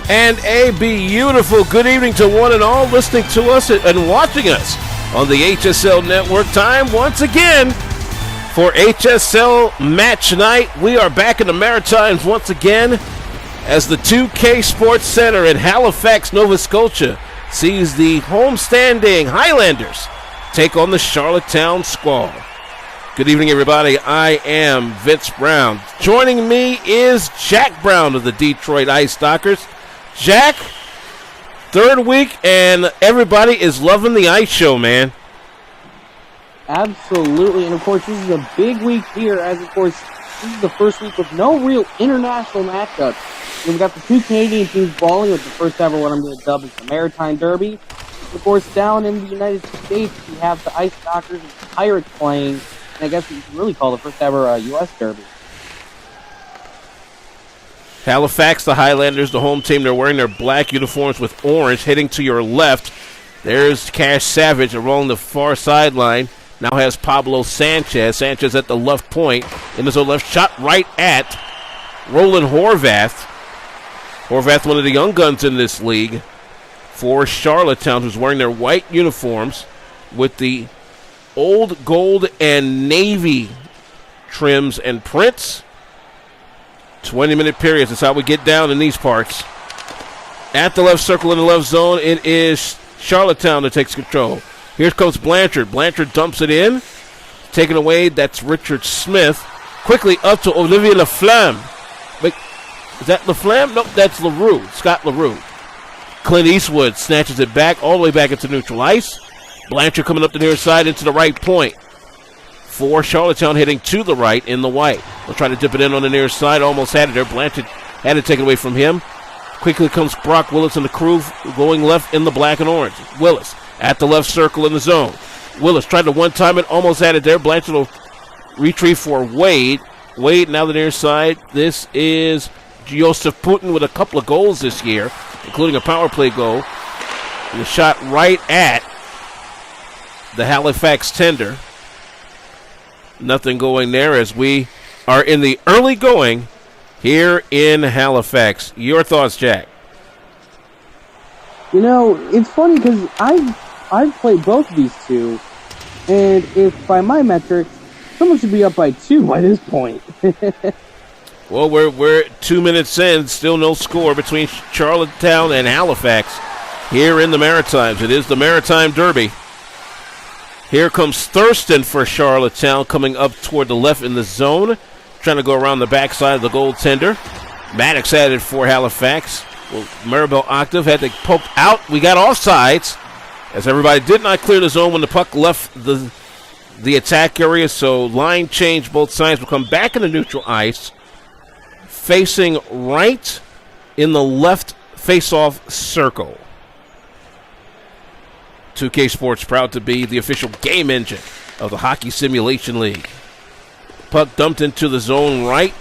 And a beautiful good evening to one and all listening to us and watching us on the HSL Network. Time once again for HSL Match Night. We are back in the Maritimes once again as the 2K Sports Center in Halifax, Nova Scotia sees the homestanding Highlanders take on the Charlottetown Squall. Good evening, everybody. I am Vince Brown. Joining me is Jack Brown of the Detroit Ice Dockers. Jack, third week, and everybody is loving the ice show, man. Absolutely, and of course, this is a big week here, as of course, this is the first week with no real international matchups. We've got the two Canadian teams balling with the first ever what I'm going to dub as the Maritimes Derby. Of course, down in the United States, we have the Ice Dockers and the Pirates playing, and I guess you can really call the first ever U.S. Derby. Halifax, the Highlanders, the home team, they're wearing their black uniforms with orange. Hitting to your left, there's Cash Savage along the far sideline. Now has Pablo Sanchez. Sanchez at the left point. In his left shot right at Roland Horvath. Horvath, one of the young guns in this league for Charlottetown, who's wearing their white uniforms with the old gold and navy trims and prints. 20-minute periods. That's how we get down in these parts. At the left circle in the left zone, it is Charlottetown that takes control. Here comes Blanchard. Blanchard dumps it in. Taken away, that's Richard Smith. Quickly up to Olivier Laflamme. Wait, is that Laflamme? Nope, that's LaRue. Scott LaRue. Clint Eastwood snatches it back, all the way back into neutral ice. Blanchard coming up the near side into the right point. For Charlottetown hitting to the right in the white. They'll try to dip it in on the near side. Almost had it there. Blanchard had it taken away from him. Quickly comes Brock Willis and the crew going left in the black and orange. Willis at the left circle in the zone. Willis tried to one-time it. Almost had it there. Blanchard will retrieve for Wade. Wade now the near side. This is Joseph Putin with a couple of goals this year, including a power play goal. And a shot right at the Halifax tender. Nothing going there as we are in the early going here in Halifax. Your thoughts, Jack? You know, it's funny because I've played both of these two, and if by my metrics, someone should be up by 2 by this point. Well, we're 2 minutes in, still no score between Charlottetown and Halifax here in the Maritimes. It is the Maritime Derby. Here comes Thurston for Charlottetown, coming up toward the left in the zone, trying to go around the backside of the goaltender. Maddox had it for Halifax. Well, Maribel Octave had to poke out. We got offsides, as everybody did not clear the zone when the puck left the attack area, so line change. Both sides will come back into neutral ice, facing right in the left face-off circle. 2K Sports proud to be the official game engine of the Hockey Simulation League. Puck dumped into the zone right.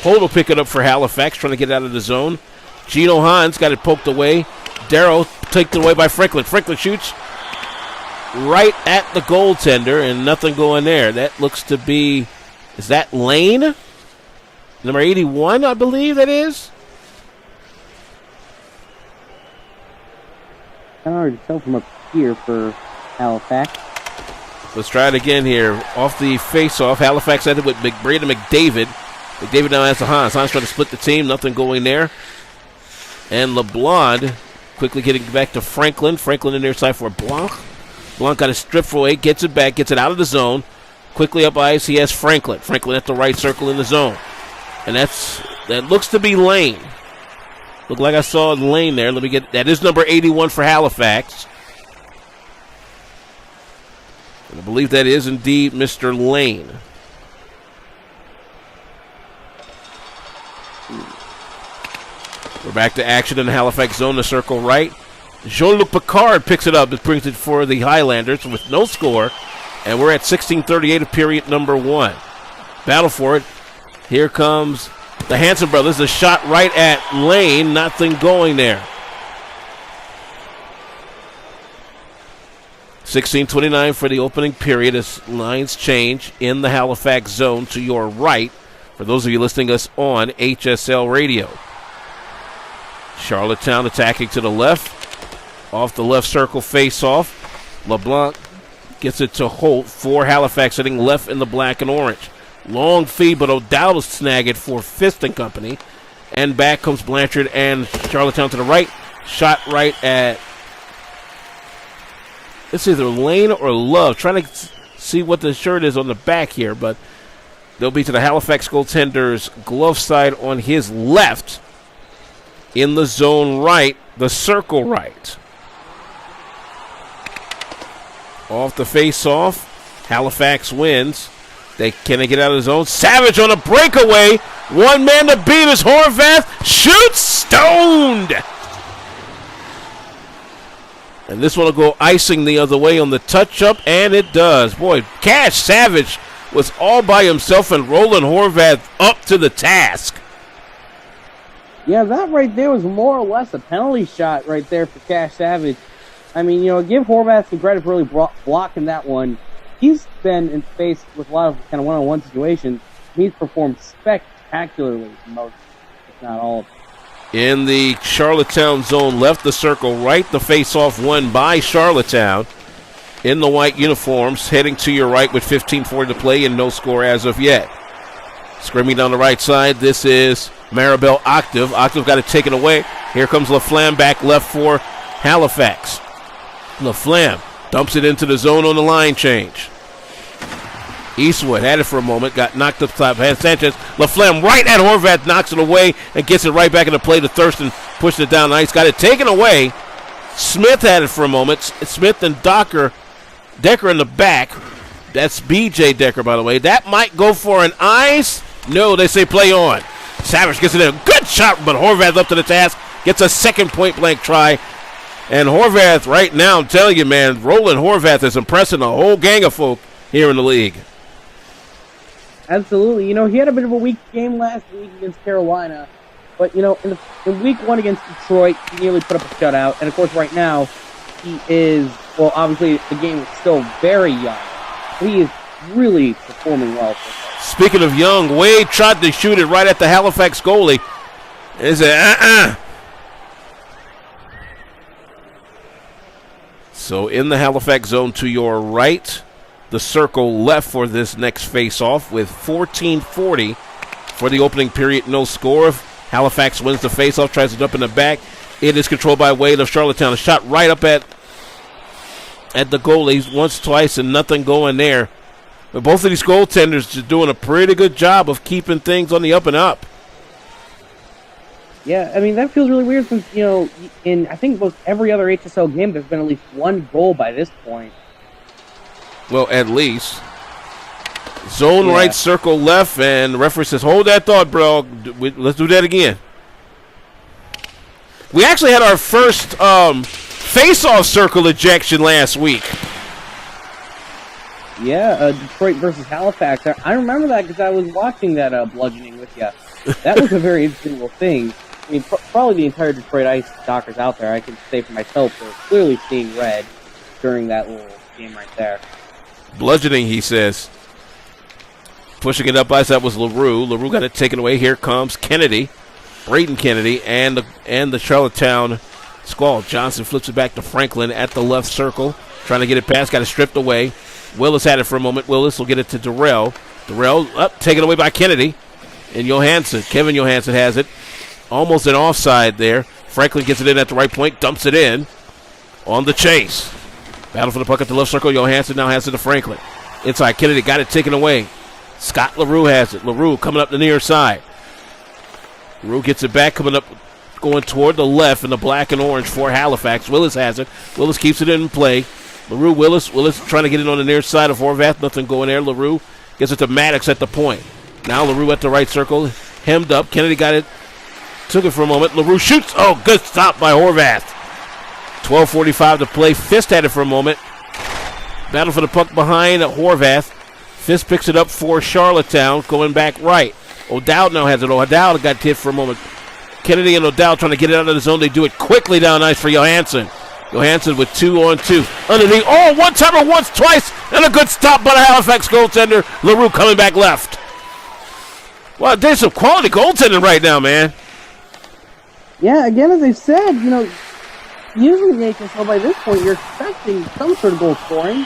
Holt will pick it up for Halifax, trying to get out of the zone. Gino Hans got it poked away. Darrow taken away by Franklin. Franklin shoots right at the goaltender, and nothing going there. That looks to be, is that Lane? Number 81, I believe that is. I already tell from up here for Halifax. Let's try it again here. Off the face-off, Halifax ended with Braden McDavid. McDavid now has the Hans. Hans trying to split the team. Nothing going there. And LeBlanc quickly getting back to Franklin. Franklin in their side for Blanc. Blanc got a strip for away. Gets it back. Gets it out of the zone. Quickly up ice, he has Franklin. Franklin at the right circle in the zone. And that looks to be Lane. Looked like I saw Lane there. Let me get, that is number 81 for Halifax. And I believe that is indeed Mr. Lane. We're back to action in the Halifax zone, the circle right. Jean-Luc Picard picks it up. It brings it for the Highlanders with no score. And we're at 16:38 of period number 1. Battle for it. Here comes the Hanson brothers. The shot right at Lane. Nothing going there. 16:29 for the opening period as lines change in the Halifax zone to your right. For those of you listening us on HSL Radio. Charlottetown attacking to the left. Off the left circle face-off. LeBlanc gets it to Holt for Halifax, sitting left in the black and orange. Long feed, but O'Dowd will snag it for Fist and company. And back comes Blanchard and Charlottetown to the right. Shot right at, it's either Lane or Love. Trying to see what the shirt is on the back here, but they'll be to the Halifax goaltender's glove side on his left. In the zone right, the circle right. Off the face-off, Halifax wins. Can they get out of the zone? Savage on a breakaway. One man to beat is Horvath. Shoots, stoned. And this one will go icing the other way on the touch-up, and it does. Boy, Cash Savage was all by himself, and Roland Horvath up to the task. Yeah, that right there was more or less a penalty shot right there for Cash Savage. I mean, give Horvath some credit for really blocking that one. He's been in space with a lot of kind of one-on-one situations. He's performed spectacularly for most, if not all of them. In the Charlottetown zone, left the circle, right the face-off won by Charlottetown. In the white uniforms, heading to your right with 15:40 to play and no score as of yet. Scrimming down the right side, this is Maribel Octave. Octave got it taken away. Here comes LaFlamme back left for Halifax. LaFlamme dumps it into the zone on the line change. Eastwood had it for a moment, got knocked up top. Had Sanchez. LaFlamme right at Horvath, knocks it away and gets it right back into play to Thurston. Pushed it down ice, got it taken away. Smith had it for a moment. Smith and Decker in the back. That's BJ Decker, by the way. That might go for an ice. No, they say play on. Savage gets it in. Good shot, but Horvath up to the task. Gets a second point-blank try. And Horvath right now, I'm telling you, man, Roland Horvath is impressing a whole gang of folk here in the league. Absolutely. He had a bit of a weak game last week against Carolina. But, in week one against Detroit, he nearly put up a shutout. And, of course, right now, he is, well, obviously the game is still very young. He is really performing well. Speaking of young, Wade tried to shoot it right at the Halifax goalie. And he said, So in the Halifax zone to your right, the circle left for this next face-off with 14:40 for the opening period. No score. Halifax wins the face-off, tries it up in the back. It is controlled by Wade of Charlottetown. A shot right up at the goalies once, twice, and nothing going there. But both of these goaltenders are doing a pretty good job of keeping things on the up and up. Yeah, I mean, that feels really weird since, in I think most every other HSL game, there's been at least one goal by this point. Well, at least. Zone right, circle left, and the referee says, hold that thought, bro. Let's do that again. We actually had our first face-off circle ejection last week. Yeah, Detroit versus Halifax. I remember that because I was watching that bludgeoning with you. That was a very interesting little thing. I mean, probably the entire Detroit Ice Dockers out there, I can say for myself, they're clearly seeing red during that little game right there. Bludgeoning, he says. Pushing it up ice, that was LaRue. LaRue got it taken away. Here comes Kennedy, Brayden Kennedy, and the Charlottetown Squall. Johnson flips it back to Franklin at the left circle. Trying to get it past, got it stripped away. Willis had it for a moment. Willis will get it to Durrell. Durrell up, taken away by Kennedy. And Johansson. Kevin Johansson has it. Almost an offside there. Franklin gets it in at the right point, dumps it in on the chase. Battle for the puck at the left circle. Johansson now has it to Franklin. Inside, Kennedy got it taken away. Scott LaRue has it. LaRue coming up the near side. LaRue gets it back, coming up, going toward the left in the black and orange for Halifax. Willis has it. Willis keeps it in play. LaRue, Willis trying to get it on the near side of Horvath. Nothing going there. LaRue gets it to Maddox at the point. Now LaRue at the right circle, hemmed up. Kennedy got it, took it for a moment. LaRue shoots. Oh, good stop by Horvath. 12:45 to play. Fist had it for a moment. Battle for the puck behind Horvath. Fist picks it up for Charlottetown, going back right. O'Dowd now has it. O'Dowd got hit for a moment. Kennedy and O'Dowd trying to get it out of the zone. They do it quickly down ice for Johansson. Johansson with 2-on-2. Underneath. Oh, one-timer once, twice, and a good stop by the Halifax goaltender. LaRue coming back left. Well, there's some quality goaltending right now, man. Yeah, again, as I said, usually in the HSL by this point, you're expecting some sort of goal scoring.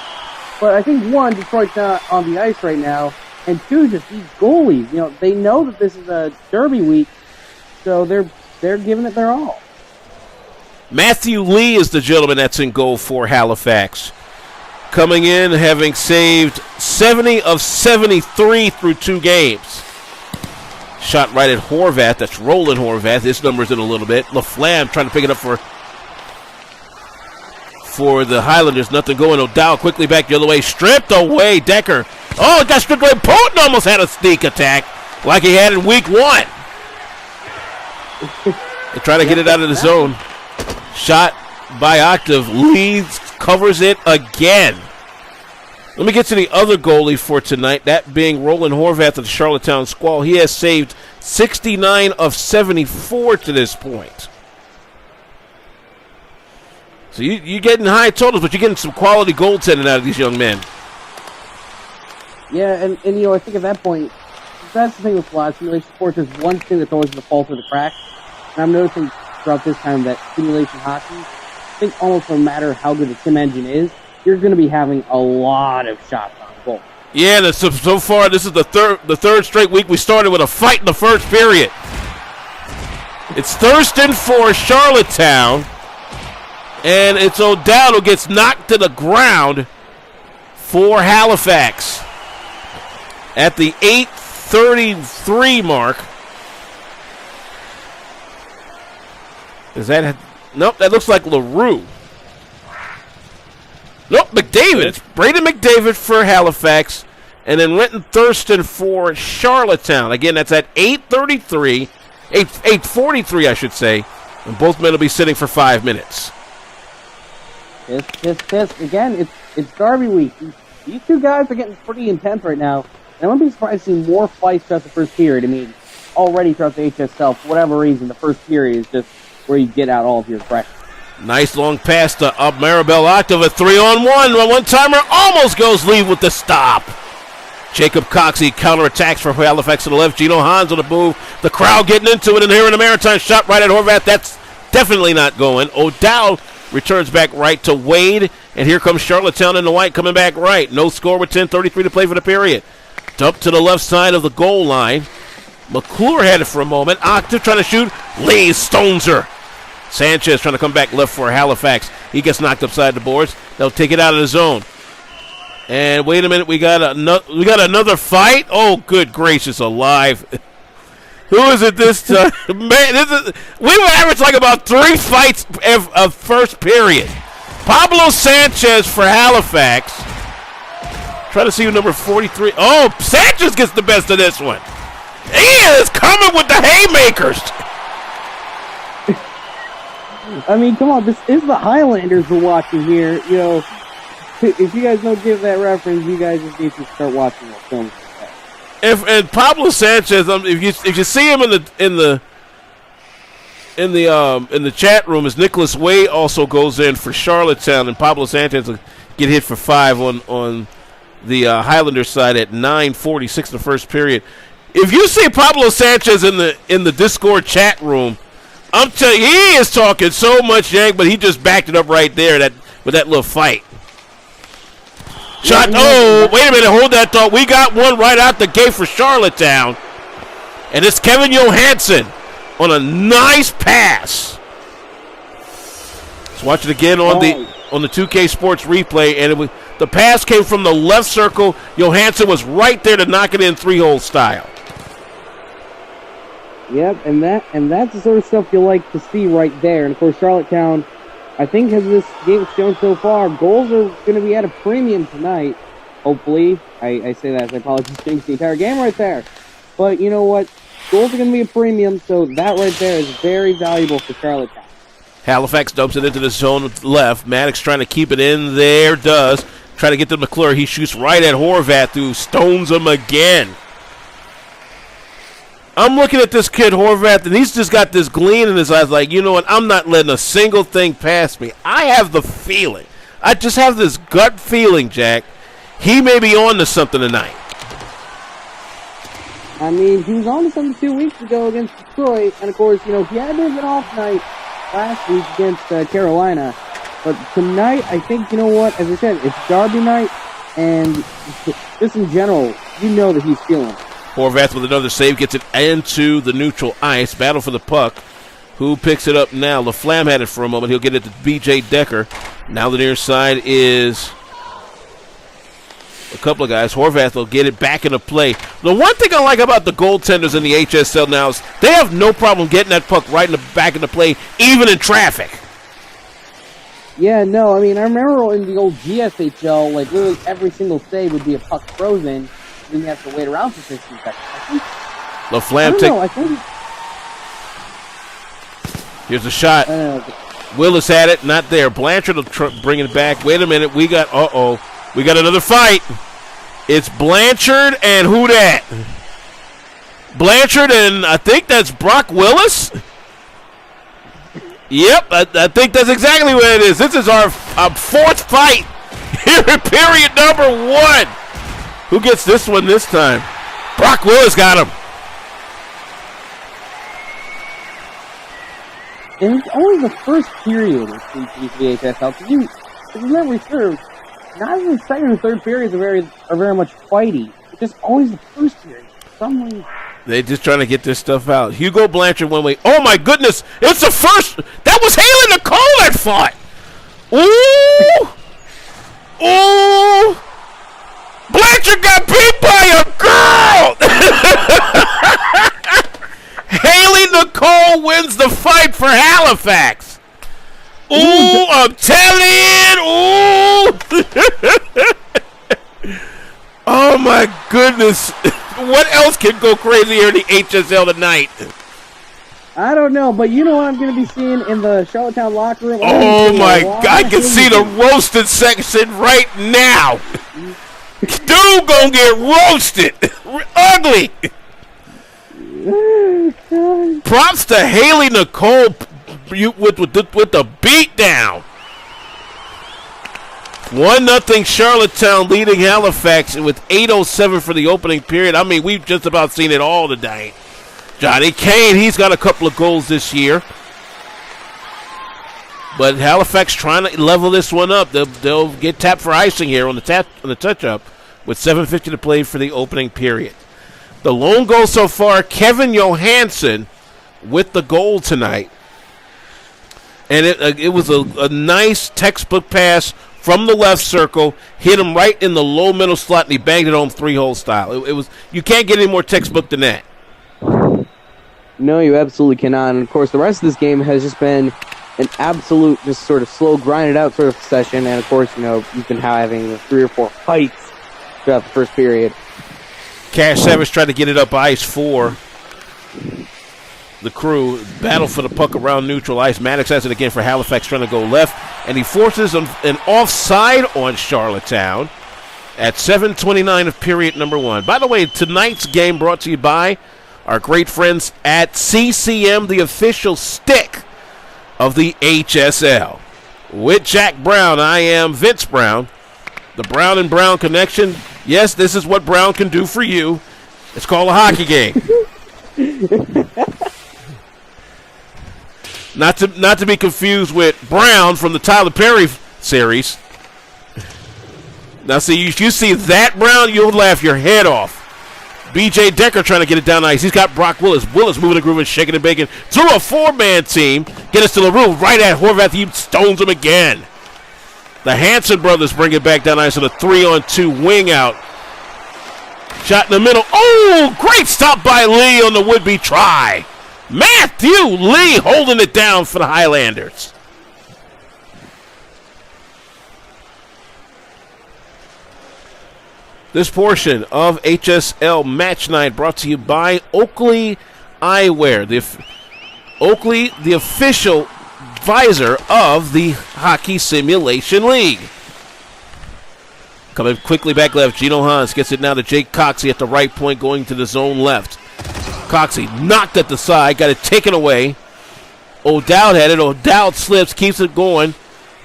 But I think, one, Detroit's not on the ice right now, and two, just these goalies. They know that this is a derby week, so they're giving it their all. Matthew Lee is the gentleman that's in goal for Halifax. Coming in, having saved 70 of 73 through 2 games. Shot right at Horvath. That's Roland Horvath. His number's in a little bit. LaFlamme trying to pick it up for the Highlanders. Nothing going. O'Dowd quickly back the other way. Stripped away. Decker. Oh, it got stripped away. Poten almost had a sneak attack like he had in week 1. They try to get it out of the zone. Shot by Octave. Leeds covers it again. Let me get to the other goalie for tonight, that being Roland Horvath of the Charlottetown Squall. He has saved 69 of 74 to this point. So you're getting high totals, but you're getting some quality goaltending out of these young men. Yeah, and I think at that point, that's the thing with a lot of simulation sports. There's one thing that's always going to fall through the cracks. And I'm noticing throughout this time that simulation hockey, I think almost no matter how good the sim engine is, you're going to be having a lot of shots on goal. Yeah, so far this is the third straight week we started with a fight in the first period. It's Thurston for Charlottetown, and it's O'Dowd who gets knocked to the ground for Halifax at the 8:33 mark. Is that... Nope, that looks like LaRue. Nope, McDavid. It's Braden McDavid for Halifax, and then Renton Thurston for Charlottetown. Again, that's at 8:43, I should say, and both men will be sitting for 5 minutes. Again, it's Derby week. These two guys are getting pretty intense right now, and I wouldn't be surprised to see more fights throughout the first period. I mean, already throughout the HSL, for whatever reason, the first period is just where you get out all of your aggression. Nice long pass to Maribel Octave, a 3-on-1. One-timer almost goes lead with the stop. Jacob Coxey counterattacks for Halifax to the left. Gino Hans on the move. The crowd getting into it, and here in the Maritime shot right at Horvath. That's definitely not going. O'Dowd returns back right to Wade, and here comes Charlottetown in the white coming back right. No score with 10:33 to play for the period. Dump to the left side of the goal line. McClure had it for a moment. Octave trying to shoot. Lee stones her. Sanchez trying to come back left for Halifax. He gets knocked upside the boards. They'll take it out of the zone. And wait a minute, we got another fight. Oh, good gracious alive! Who is it this time? Man, we were average like about 3 fights of first period. Pablo Sanchez for Halifax. Try to see who number 43. Oh, Sanchez gets the best of this one. He is coming with the haymakers. I mean, come on, this is the Highlanders we're watching here. If you guys don't give that reference, you guys just need to start watching more films like that. And Pablo Sanchez, if you see him in the chat room, as Nicholas Wade also goes in for Charlottetown, and Pablo Sanchez will get hit for 5 on the Highlanders side at 9:46 in the first period. If you see Pablo Sanchez in the Discord chat room, I'm telling you, he is talking so much yank, but he just backed it up right there with that little fight. Shot. Oh, wait a minute. Hold that thought. We got one right out the gate for Charlottetown. And it's Kevin Johansson on a nice pass. Let's watch it again on the 2K Sports replay. And the pass came from the left circle. Johansson was right there to knock it in 3-hole style. Yep, and that's the sort of stuff you like to see right there. And of course, Charlottetown, I think, as this game's shown so far, goals are going to be at a premium tonight. Hopefully, I say that as I probably just jinxed the entire game right there. But you know what? Goals are going to be a premium, so that right there is very valuable for Charlottetown. Halifax dumps it into the zone with the left. Maddox trying to keep it in there, does. Try to get to McClure. He shoots right at Horvath, who stones him again. I'm looking at this kid, Horvath, and he's just got this gleam in his eyes like, you know what, I'm not letting a single thing pass me. I have the feeling. I just have this gut feeling, Jack. He may be on to something tonight. I mean, he was on to something 2 weeks ago against Detroit, and of course, he had a bit of an off night last week against Carolina. But tonight, I think, what? As I said, it's Derby night, and just in general, that he's feeling it. Horvath with another save, gets it into the neutral ice. Battle for the puck. Who picks it up now? LaFlamme had it for a moment. He'll get it to B.J. Decker. Now the near side is a couple of guys. Horvath will get it back into play. The one thing I like about the goaltenders in the HSL now is they have no problem getting that puck right in the back into play, even in traffic. Yeah, no, I mean, I remember in the old GSHL, like, literally every single save would be a puck frozen, then you have to wait around for 15 seconds. LaFlamme here's a shot. Willis had it, not there. Blanchard will bring it back. Wait a minute, we got another fight. It's Blanchard and who that? Blanchard and I think that's Brock Willis. Yep, I think that's exactly what it is. This is our fourth fight here in period number 1. Who gets this one this time? Brock Willis got him. And it's always the first period it seems to be for the HSL. If you remember, neither the second or third periods are very much fighty. It's just always the first period. For some reason. They're just trying to get this stuff out. Hugo Blanchard one way. Oh my goodness! It's the first. That was Haley Nicole that fought. Ooh, ooh! Blanchard got beat by a girl. Haley Nicole wins the fight for Halifax. Ooh, I'm telling you. Ooh. Oh my goodness. What else can go crazy here in the HSL tonight? I don't know, but you know what I'm going to be seeing in the Charlottetown locker room? Oh my God, I can see the roasted section right now. Dude gonna get roasted. Ugly. Props to Haley Nicole with the beat down. 1-0 Charlottetown leading Halifax with 8:07 for the opening period. I mean, we've just about seen it all tonight. Johnny Kane, he's got a couple of goals this year. But Halifax trying to level this one up. They'll get tapped for icing here on the touch-up with 7:50 to play for the opening period. The lone goal so far, Kevin Johansson with the goal tonight. And it was a nice textbook pass from the left circle, hit him right in the low middle slot, and he banged it home 3-hole style. It was, you can't get any more textbook than that. No, you absolutely cannot. And of course, the rest of this game has just been an absolute, just sort of slow, grinded out sort of session. And of course, you've been having 3 or 4 fights throughout the first period. Cash Savage tried to get it up ice for the Crew. Battle for the puck around neutral ice. Maddox has it again for Halifax, trying to go left, and he forces an offside on Charlottetown at 7:29 of period number 1. By the way, tonight's game brought to you by our great friends at CCM, the official stick of the HSL. With Jack Brown, I am Vince Brown. The Brown and Brown connection. Yes, this is what Brown can do for you. It's called a hockey game. Not to be confused with Brown from the Tyler Perry series. Now, see, you see that Brown, you'll laugh your head off. B.J. Decker trying to get it down ice. He's got Brock Willis. Willis moving the groove and shaking and baking through a 4-man team. Get us to LaRue right at Horvath. He stones him again. The Hanson brothers bring it back down ice on a 3-on-2 wing out. Shot in the middle. Oh, great stop by Lee on the would-be try. Matthew Lee holding it down for the Highlanders. This portion of HSL Match Night brought to you by Oakley Eyewear. Oakley, the official visor of the Hockey Simulation League. Coming quickly back left, Gino Hans gets it now to Jake Coxey at the right point, going to the zone left. Coxey knocked at the side, got it taken away. O'Dowd had it. O'Dowd slips, keeps it going.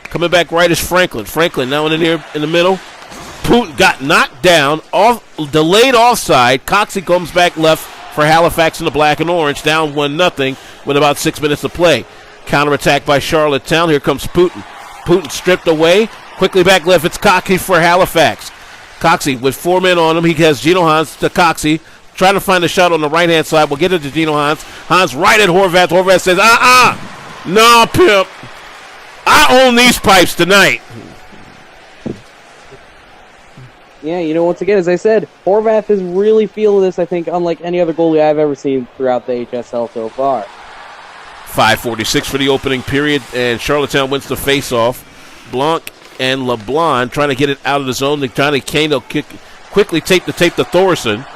Coming back right is Franklin. Franklin now in the middle. Putin got knocked down, delayed offside. Coxey comes back left for Halifax in the black and orange, down 1-0 with about 6 minutes to play. Counterattack by Charlottetown. Here comes Putin. Putin stripped away. Quickly back left. It's Coxey for Halifax. Coxey with 4 men on him. He has Gino Hans to Coxey. Trying to find a shot on the right-hand side. We'll get it to Gino Hans. Hans right at Horvath. Horvath says, no, pimp. I own these pipes tonight. Yeah, once again, as I said, Horvath is really feeling this, I think, unlike any other goalie I've ever seen throughout the HSL so far. 5:46 for the opening period, and Charlottetown wins the face-off. Blanc and LeBlanc trying to get it out of the zone. Johnny Kane will quickly tape to Thurston.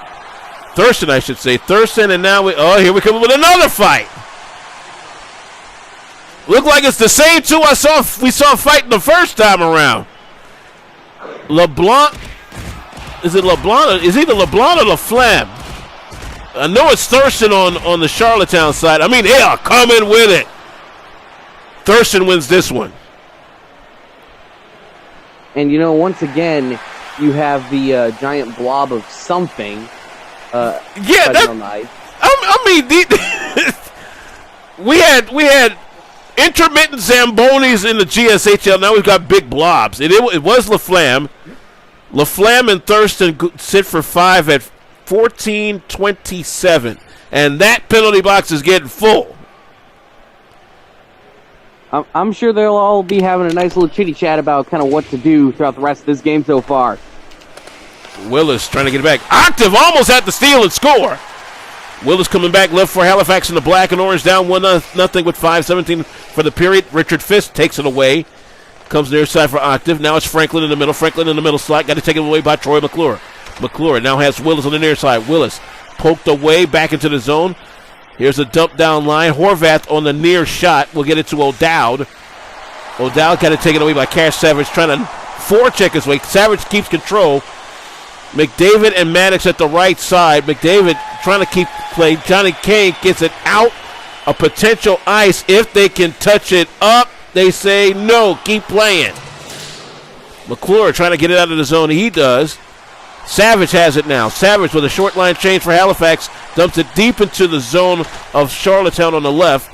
Thurston, I should say. Thurston, and now here we come with another fight. Look like it's the same two we saw fighting the first time around. LeBlanc. Is it LeBlanc? Is either LeBlanc or LaFlamme? I know it's Thurston on the Charlottetown side. I mean, they are coming with it. Thurston wins this one. And, once again, you have the giant blob of something. On the ice. We had intermittent Zambonis in the GSHL. Now we've got big blobs. It was LaFlamme. LaFlamme and Thurston sit for 5 at 14:27, and that penalty box is getting full. I'm sure they'll all be having a nice little chitty chat about kind of what to do throughout the rest of this game so far. Willis trying to get it back. Octave almost had to steal and score. Willis coming back left for Halifax in the black and orange, down 1-0 with 5:17 for the period. Richard Fisk takes it away. Comes near side for Octave. Now it's Franklin in the middle. Franklin in the middle slot. Got to take it away by Troy McClure. McClure now has Willis on the near side. Willis poked away back into the zone. Here's a dump down line. Horvath on the near shot. We'll get it to O'Dowd. O'Dowd got to take it away by Cash Savage, trying to forecheck his way. Savage keeps control. McDavid and Maddox at the right side. McDavid trying to keep play. Johnny Kane gets it out of potential ice. If they can touch it up, they say no, keep playing. McClure trying to get it out of the zone. He does. Savage has it now. Savage with a short line change for Halifax. Dumps it deep into the zone of Charlottetown on the left.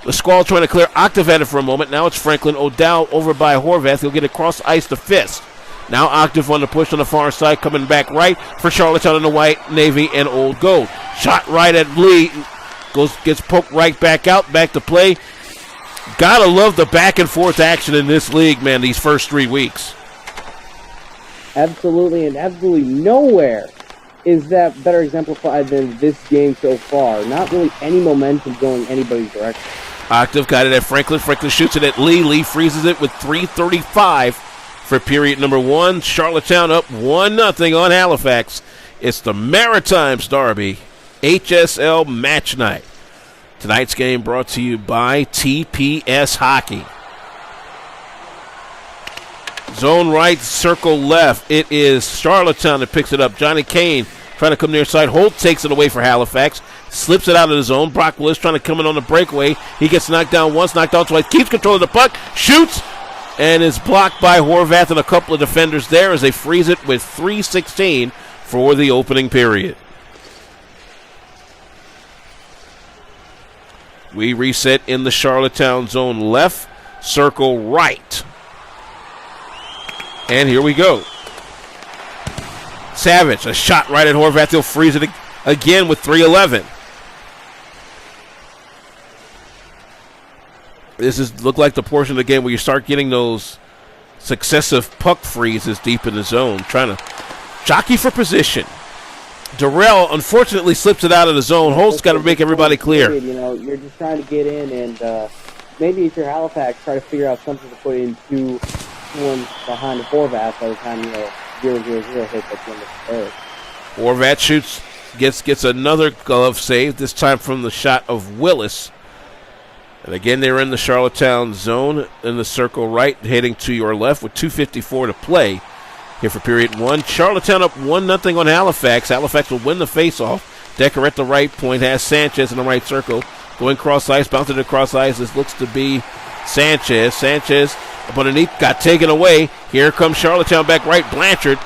The Squall trying to clear. Octave at it for a moment. Now it's Franklin. O'Dowd over by Horvath. He'll get it across ice to Fisk. Now Octave on the push on the far side. Coming back right for Charlottetown in the white, navy, and old gold. Shot right at Lee. Gets poked right back out. Back to play. Gotta love the back and forth action in this league, man, these first 3 weeks. Absolutely, and absolutely nowhere is that better exemplified than this game so far. Not really any momentum going anybody's direction. Octave got it at Franklin. Franklin shoots it at Lee. Lee freezes it with 3:35 for period number 1. Charlottetown up 1-0 on Halifax. It's the Maritimes Derby HSL match night. Tonight's game brought to you by TPS Hockey. Zone right, circle left. It is Charlottetown that picks it up. Johnny Kane trying to come near side. Holt takes it away for Halifax. Slips it out of the zone. Brock Willis trying to come in on the breakaway. He gets knocked down once, knocked down twice. Keeps control of the puck. Shoots. And is blocked by Horvath and a couple of defenders there as they freeze it with 3:16 for the opening period. We reset in the Charlottetown zone left, circle right. And here we go. Savage, a shot right at Horvath. He'll freeze it again with 3:11. This is look like the portion of the game where you start getting those successive puck freezes deep in the zone, trying to jockey for position. Darrell, unfortunately, slips it out of the zone. Holt's got to make everybody clear. You're just trying to get in, and maybe if you're Halifax, try to figure out something to put in 2-1 behind the Horvath by the time 0-0-0 hits at the end of the third. Horvath shoots, gets another glove save, this time from the shot of Willis. And again, they're in the Charlottetown zone in the circle right, heading to your left with 2:54 to play. Here for period 1. Charlottetown up 1-0 on Halifax. Halifax will win the faceoff. Decker at the right point has Sanchez in the right circle. Going cross ice, bouncing across ice. This looks to be Sanchez. Sanchez Up underneath, got taken away. Here comes Charlottetown back right. Blanchard.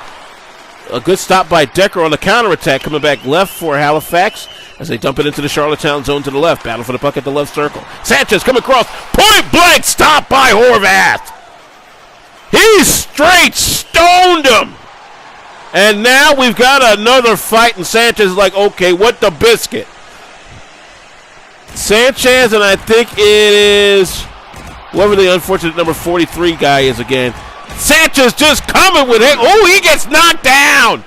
A good stop by Decker on the counterattack. Coming back left for Halifax as they dump it into the Charlottetown zone to the left. Battle for the puck at the left circle. Sanchez coming across. Point blank stop by Horvath. He straight stoned him. And now we've got another fight, and Sanchez is like, okay, what the biscuit? Sanchez, and I think it is whoever the unfortunate number 43 guy is again. Sanchez just coming with it. Oh, he gets knocked down.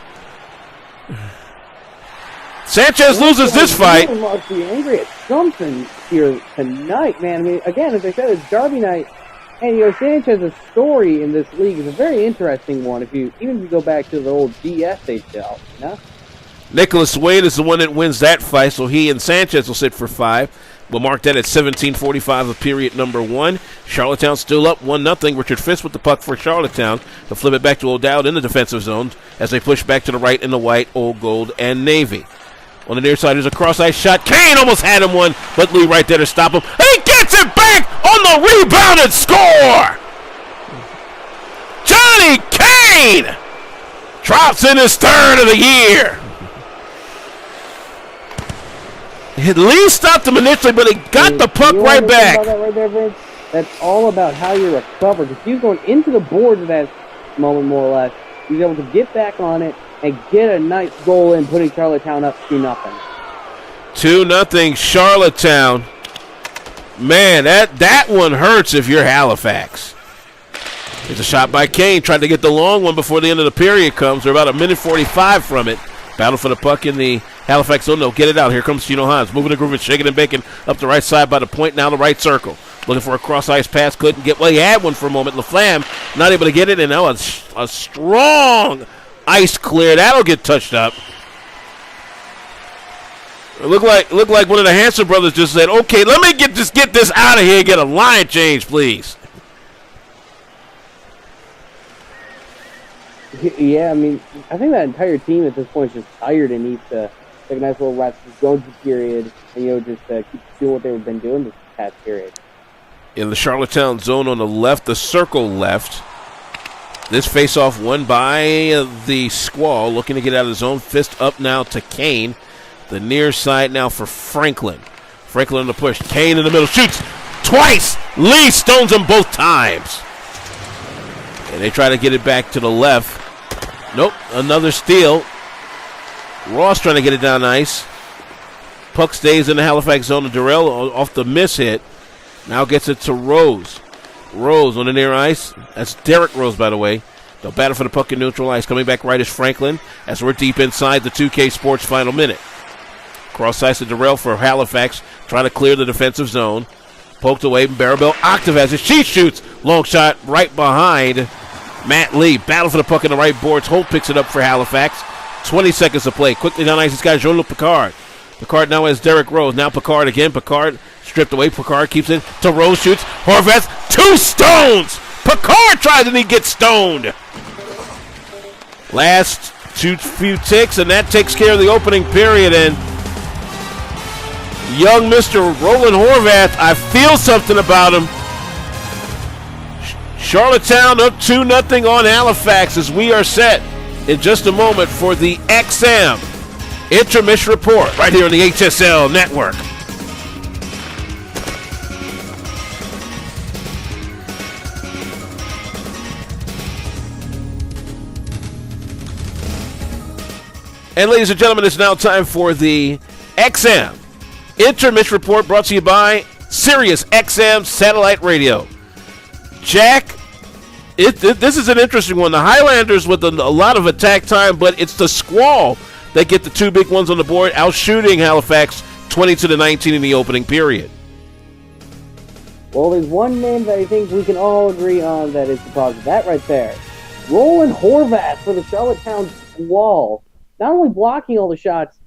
Sanchez loses this fight. Must be angry at something here tonight, man. I mean, again, as I said, it's Derby night. And, Sanchez's story in this league is a very interesting one, if you go back to the old DSHL, Nicholas Wade is the one that wins that fight, so he and Sanchez will sit for 5. We'll mark that at 17:45 of period number 1. Charlottetown still up 1-0. Richard Fisk with the puck for Charlottetown. They'll flip it back to O'Dowd in the defensive zone as they push back to the right in the white, old gold, and navy. On the near side, there's a cross-ice shot. Kane almost had him one, but Lee right there to stop him. He gets it back on the rebound and score! Johnny Kane drops in his 3rd of the year. Lee stopped him initially, but he got the puck right back. That right there, Vince? That's all about how you recover. Because he was going into the boards at that moment, more or less. He was able to get back on it and get a nice goal in, putting Charlottetown up 2-0. 2-0 Charlottetown. Man, that one hurts if you're Halifax. There's a shot by Kane. Tried to get the long one before the end of the period comes. They're about 1:45 from it. Battle for the puck in the Halifax zone. No, get it out. Here comes Chino Hans. Moving the groove and shaking and baking up the right side by the point. Now the right circle. Looking for a cross-ice pass. Couldn't get. Well, he had one for a moment. LaFlamme not able to get it. And now a strong ice clear. That'll get touched up. It looked like one of the Hanson brothers just said, okay, let me get this out of here and get a line change, please. Yeah, I mean, I think that entire team at this point is just tired and needs to take a nice little rest, just go into the period, and just keep doing what they've been doing this past period. In the Charlottetown zone on the left, the circle left. This face-off won by the Squall, looking to get out of the zone. Fist up now to Kane. The near side now for Franklin. Franklin on the push. Kane in the middle. Shoots twice. Lee stones him both times. And they try to get it back to the left. Nope. Another steal. Ross trying to get it down ice. Puck stays in the Halifax zone. And Durrell off the miss hit. Now gets it to Rose. Rose on the near ice. That's Derek Rose, by the way. They'll battle for the puck in neutral ice. Coming back right is Franklin as we're deep inside the 2K Sports final minute. Cross ice to Durrell for Halifax. Trying to clear the defensive zone. Poked away. Barabel Octavez. She shoots. Long shot right behind Matt Lee. Battle for the puck in the right boards. Holt picks it up for Halifax. 20 seconds to play. Quickly down ice. This guy Jean-Luc Picard. Picard now has Derek Rose. Now Picard again. Picard stripped away. Picard keeps it to Rose. Shoots. Horvath. 2 stones. Picard tries and he gets stoned. Last few ticks, and that takes care of the opening period. And young Mr. Roland Horvath, I feel something about him. Charlottetown up 2-0 on Halifax as we are set in just a moment for the XM Intermission Report right here on the HSL Network. And ladies and gentlemen, it's now time for the XM Intermission Report, brought to you by Sirius XM Satellite Radio. Jack, this is an interesting one. The Highlanders with a lot of attack time, but it's the Squall that get the 2 big ones on the board, outshooting Halifax 20-19 in the opening period. Well, there's one name that I think we can all agree on that is the cause of that right there. Roland Horvath for the Charlottetown Squall. Not only blocking all the shots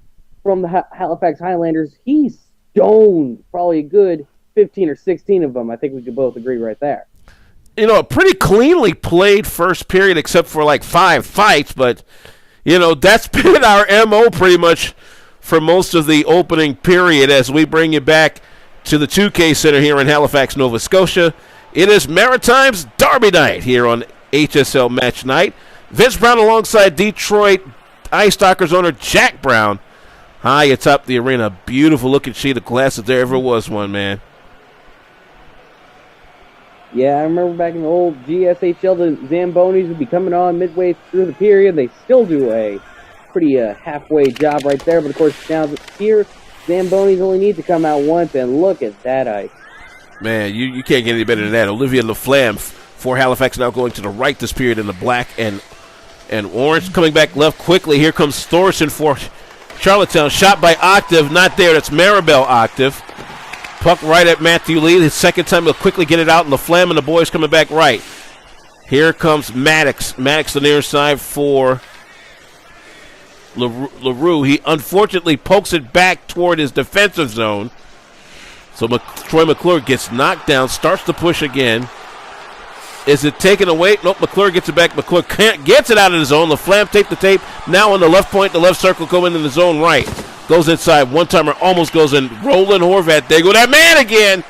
from the Halifax Highlanders, he stoned probably a good 15 or 16 of them. I think we could both agree right there. A pretty cleanly played first period except for like 5 fights, but, that's been our MO pretty much for most of the opening period as we bring you back to the 2K Center here in Halifax, Nova Scotia. It is Maritimes Derby night here on HSL Match Night. Vince Brown alongside Detroit Ice Dockers owner Jack Brown. High atop the arena. Beautiful looking sheet of glass if there ever was one, man. Yeah, I remember back in the old GSHL, the Zambonis would be coming on midway through the period. They still do a pretty halfway job right there. But, of course, now here, Zambonis only need to come out once, and look at that ice. Man, you can't get any better than that. Olivia LaFlamme for Halifax now going to the right this period in the black and orange. Coming back left quickly. Here comes Thorson for Charlottetown. Shot by Octave. Not there. That's Maribel Octave. Puck right at Matthew Lee. His second time he'll quickly get it out, and LaFlamme and the boys coming back right. Here comes Maddox. Maddox the near side for LaRue. He unfortunately pokes it back toward his defensive zone. So Troy McClure gets knocked down, starts to push again. Is it taken away? Nope, McClure gets it back. McClure gets it out of the zone. LaFlamme taped the tape. Now on the left point, the left circle going in the zone right. Goes inside. One-timer almost goes in. Roland Horvat. There go that man again.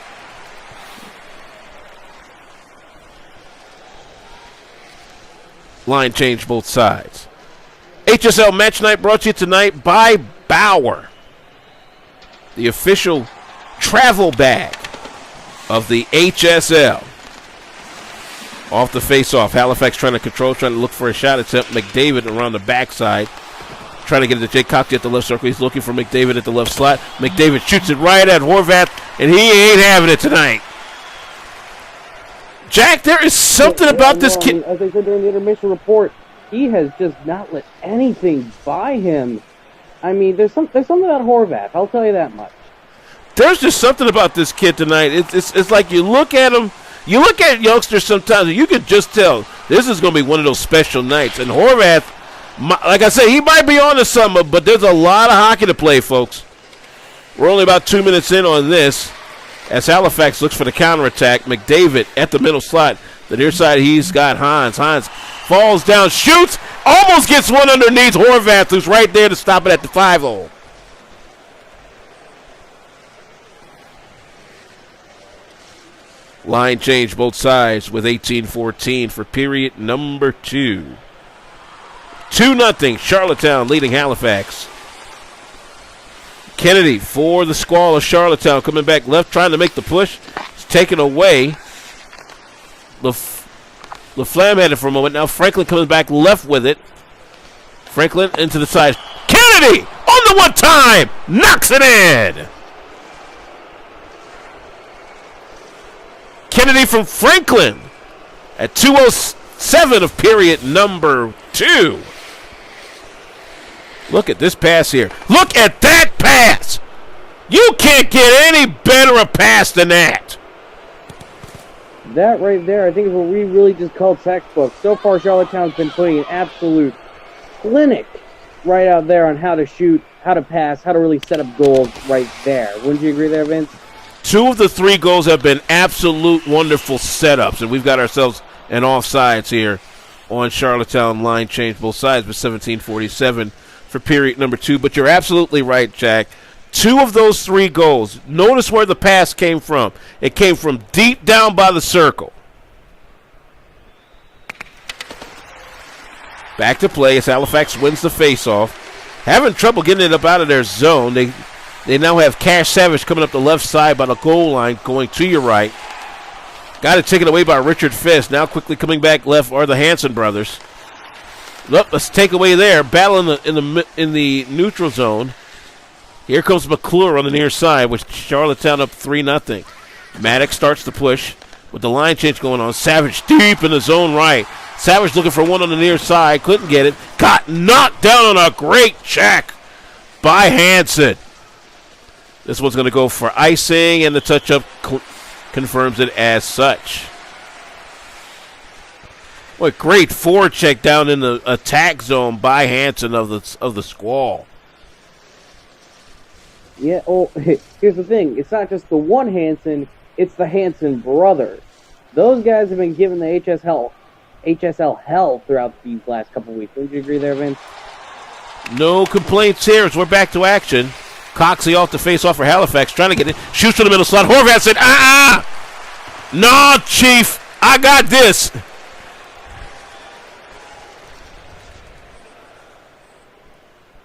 Line change both sides. HSL Match Night brought to you tonight by Bauer, the official travel bag of the HSL. Off the face-off. Halifax trying to control, trying to look for a shot attempt. McDavid around the backside. Trying to get it to Jake Cockey at the left circle. He's looking for McDavid at the left slot. McDavid shoots it right at Horvat, and he ain't having it tonight. Jack, there is something about this kid. As I said during the intermission report, he has just not let anything by him. I mean, there's something about Horvat. I'll tell you that much. There's just something about this kid tonight. It's like you look at him. You look at youngsters sometimes, and you can just tell this is going to be one of those special nights. And Horvath, like I said, he might be on to something, but there's a lot of hockey to play, folks. We're only about 2 minutes in on this as Halifax looks for the counterattack. McDavid at the middle slot. The near side, he's got Hines. Hines falls down, shoots, almost gets one underneath Horvath, who's right there to stop it at the 5-hole. Line change both sides with 18-14 for period number 2. 2-0, Charlottetown leading Halifax. Kennedy for the Squall of Charlottetown coming back left, trying to make the push. It's taken away. LaFlamme had it for a moment. Now Franklin coming back left with it. Franklin into the side. Kennedy on the one time. Knocks it in. Kennedy from Franklin at 2:07 of period number 2. Look at this pass here. Look at that pass. You can't get any better a pass than that. That right there, I think, is what we really just call textbook. So far, Charlottetown's been putting an absolute clinic right out there on how to shoot, how to pass, how to really set up goals right there. Wouldn't you agree there, Vince? 2 of the 3 goals have been absolute wonderful setups, and we've got ourselves an offsides here on Charlottetown. Line change both sides with 17:47 for period number 2. But you're absolutely right, Jack. 2 of those 3 goals, notice where the pass came from. It came from deep down by the circle. Back to play as Halifax wins the faceoff. Having trouble getting it up out of their zone. They now have Cash Savage coming up the left side by the goal line, going to your right. Got it taken away by Richard Fisk. Now quickly coming back left are the Hanson brothers. Look, let's take away there. Battle in the neutral zone. Here comes McClure on the near side with Charlottetown up 3-0. Maddox starts to push with the line change going on. Savage deep in the zone right. Savage looking for one on the near side. Couldn't get it. Got knocked down on a great check by Hanson. This one's going to go for icing, and the touch-up confirms it as such. What great forecheck down in the attack zone by Hanson of the Squall. Yeah, here's the thing. It's not just the one Hanson, it's the Hanson brothers. Those guys have been given the HSL hell throughout these last couple weeks. Don't you agree there, Vince? No complaints here as we're back to action. Coxey off the face-off for Halifax, trying to get it. Shoots to the middle slot. Horvath said, No, Chief, I got this.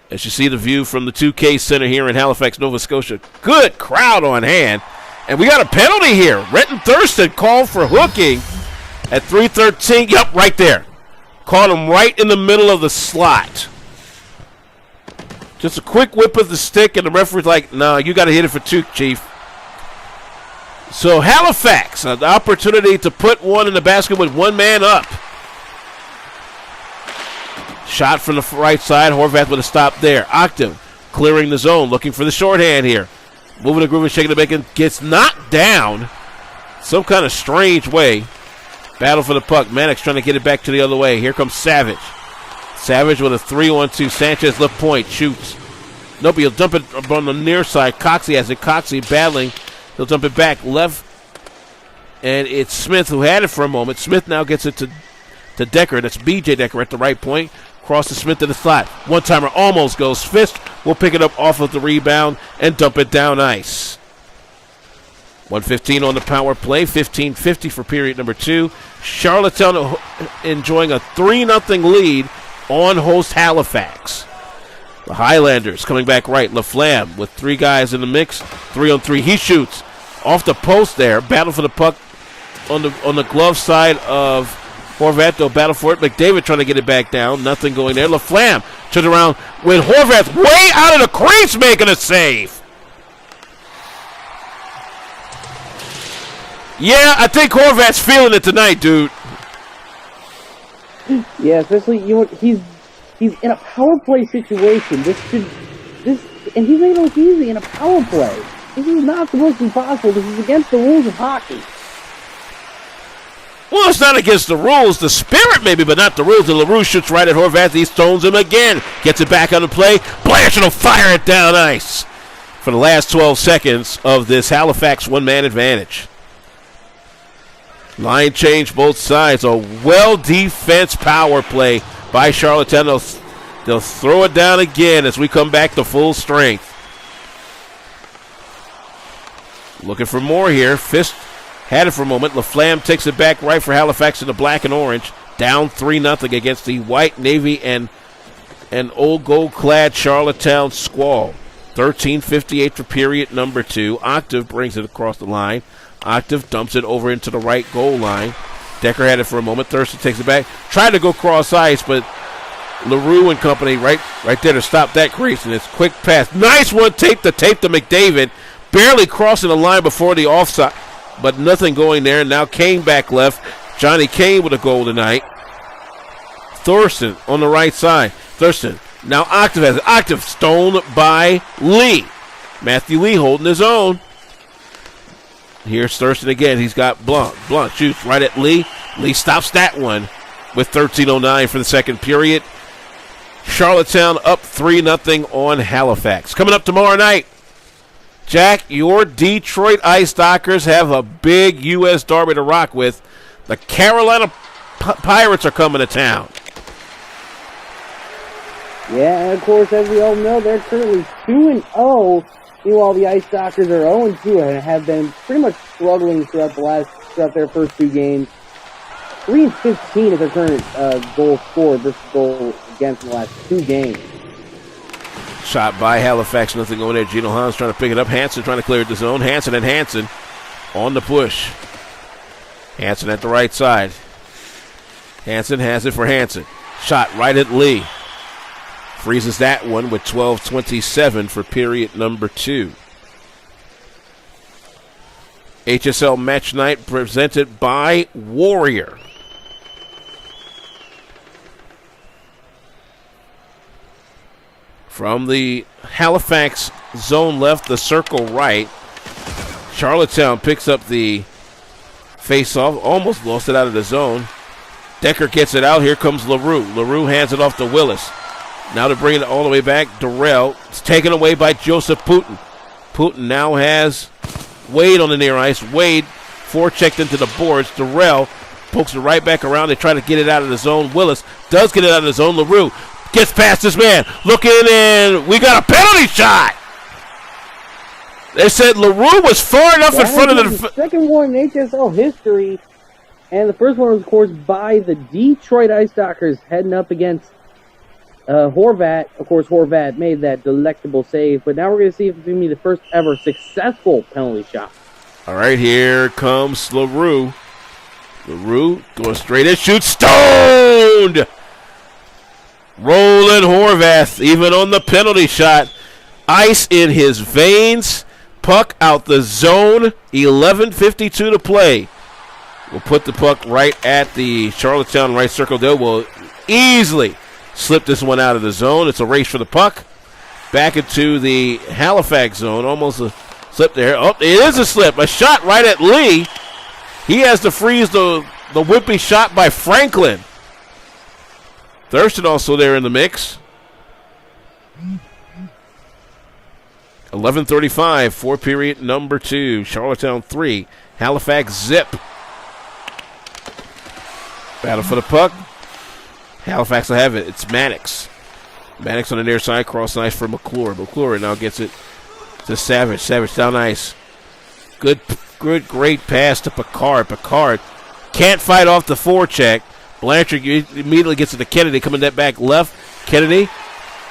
As you see the view from the 2K Center here in Halifax, Nova Scotia. Good crowd on hand. And we got a penalty here. Renton Thurston called for hooking at 3:13. Yup, right there. Caught him right in the middle of the slot. Just a quick whip of the stick, and the referee's like, no, you got to hit it for two, Chief. So Halifax, an opportunity to put one in the basket with one man up. Shot from the right side. Horvath with a stop there. Octave clearing the zone, looking for the shorthand here. Moving the groove and shaking the bacon. Gets knocked down some kind of strange way. Battle for the puck. Mannix trying to get it back to the other way. Here comes Savage. Savage with a 3-on-2. Sanchez left point. Shoots. Nope, he'll dump it on the near side. Coxey has it. Coxey battling. He'll dump it back left. And it's Smith who had it for a moment. Smith now gets it to Decker. That's B.J. Decker at the right point. Crosses Smith to the slot. One-timer almost goes. Fist will pick it up off of the rebound and dump it down ice. 1:15 on the power play. 15:50 for period number 2. Charlottetown enjoying a 3-0 lead on host Halifax. The Highlanders coming back right. LaFlamme with 3 guys in the mix. 3-on-3. He shoots off the post there. Battle for the puck on the glove side of Horvath. They'll battle for it. McDavid trying to get it back down. Nothing going there. LaFlamme turns around with Horvath way out of the crease making a save. Yeah, I think Horvath's feeling it tonight, dude. Yeah, especially he's in a power play situation. And he's made it look easy in a power play. This is not supposed to be possible. This is against the rules of hockey. Well, it's not against the rules. The spirit maybe, but not the rules. And LaRue shoots right at Horvath. He stones him again. Gets it back on the play. Blanchard will fire it down ice for the last 12 seconds of this Halifax one-man advantage. Line change both sides. A well-defense power play by Charlottetown. They'll throw it down again as we come back to full strength. Looking for more here. Fist had it for a moment. LaFlamme takes it back right for Halifax in the black and orange. Down 3-0 against the white, navy, and old gold-clad Charlottetown Squall. 13:58 for period number 2. Octave brings it across the line. Octave dumps it over into the right goal line. Decker had it for a moment. Thurston takes it back. Tried to go cross ice, but LaRue and company right there to stop that crease. And it's quick pass. Nice one. Tape to McDavid. Barely crossing the line before the offside, but nothing going there. Now Kane back left. Johnny Kane with a goal tonight. Thurston on the right side. Thurston. Now Octave has it. Octave stoned by Lee. Matthew Lee holding his own. Here's Thurston again. He's got Blunt. Blunt shoots right at Lee. Lee stops that one with 13:09 for the second period. Charlottetown up 3-0 on Halifax. Coming up tomorrow night, Jack, your Detroit Ice Dockers have a big U.S. Derby to rock with. The Carolina Pirates are coming to town. Yeah, and of course, as we all know, they're currently 2-0. Meanwhile, the Ice Dockers are 0-2 and have been pretty much struggling throughout their first 2 games. 3-15 is their current goal scored versus goal against in the last 2 games. Shot by Halifax, nothing going there. Gino Hans trying to pick it up. Hansen trying to clear the zone. Hansen on the push. Hansen at the right side. Hansen has it for Hansen. Shot right at Lee. Freezes that one with 12:27 for period number 2. HSL Match Night presented by Warrior. From the Halifax zone left, the circle right. Charlottetown picks up the face-off. Almost lost it out of the zone. Decker gets it out. Here comes LaRue. LaRue hands it off to Willis. Now to bring it all the way back, Durrell. It's taken away by Joseph Putin. Putin now has Wade on the near ice. Wade forechecked into the boards. Durrell pokes it right back around. They try to get it out of the zone. Willis does get it out of the zone. LaRue gets past this man. Looking, and we got a penalty shot. They said LaRue was far enough in front of the second one in HSL history, and the first one was, of course, by the Detroit Ice Dockers heading up against Horvat. Of course, Horvat made that delectable save, but now we're going to see if it's going to be the first ever successful penalty shot. All right, here comes LaRue. LaRue going straight in, shoots, stoned! Roland Horvath, even on the penalty shot. Ice in his veins. Puck out the zone. 11:52 to play. We'll put the puck right at the Charlottetown right circle. They will easily slip this one out of the zone. It's a race for the puck. Back into the Halifax zone. Almost a slip there. Oh, it is a slip. A shot right at Lee. He has to freeze the whippy shot by Franklin. Thurston also there in the mix. 11:35, fourth period, number 2. Charlottetown 3, Halifax zip. Battle for the puck. Halifax will have it. It's Maddox. Maddox on the near side, cross ice for McClure. McClure now gets it to Savage. Savage down ice. Good, great pass to Picard. Picard can't fight off the forecheck. Blanchard immediately gets it to Kennedy, coming that back left. Kennedy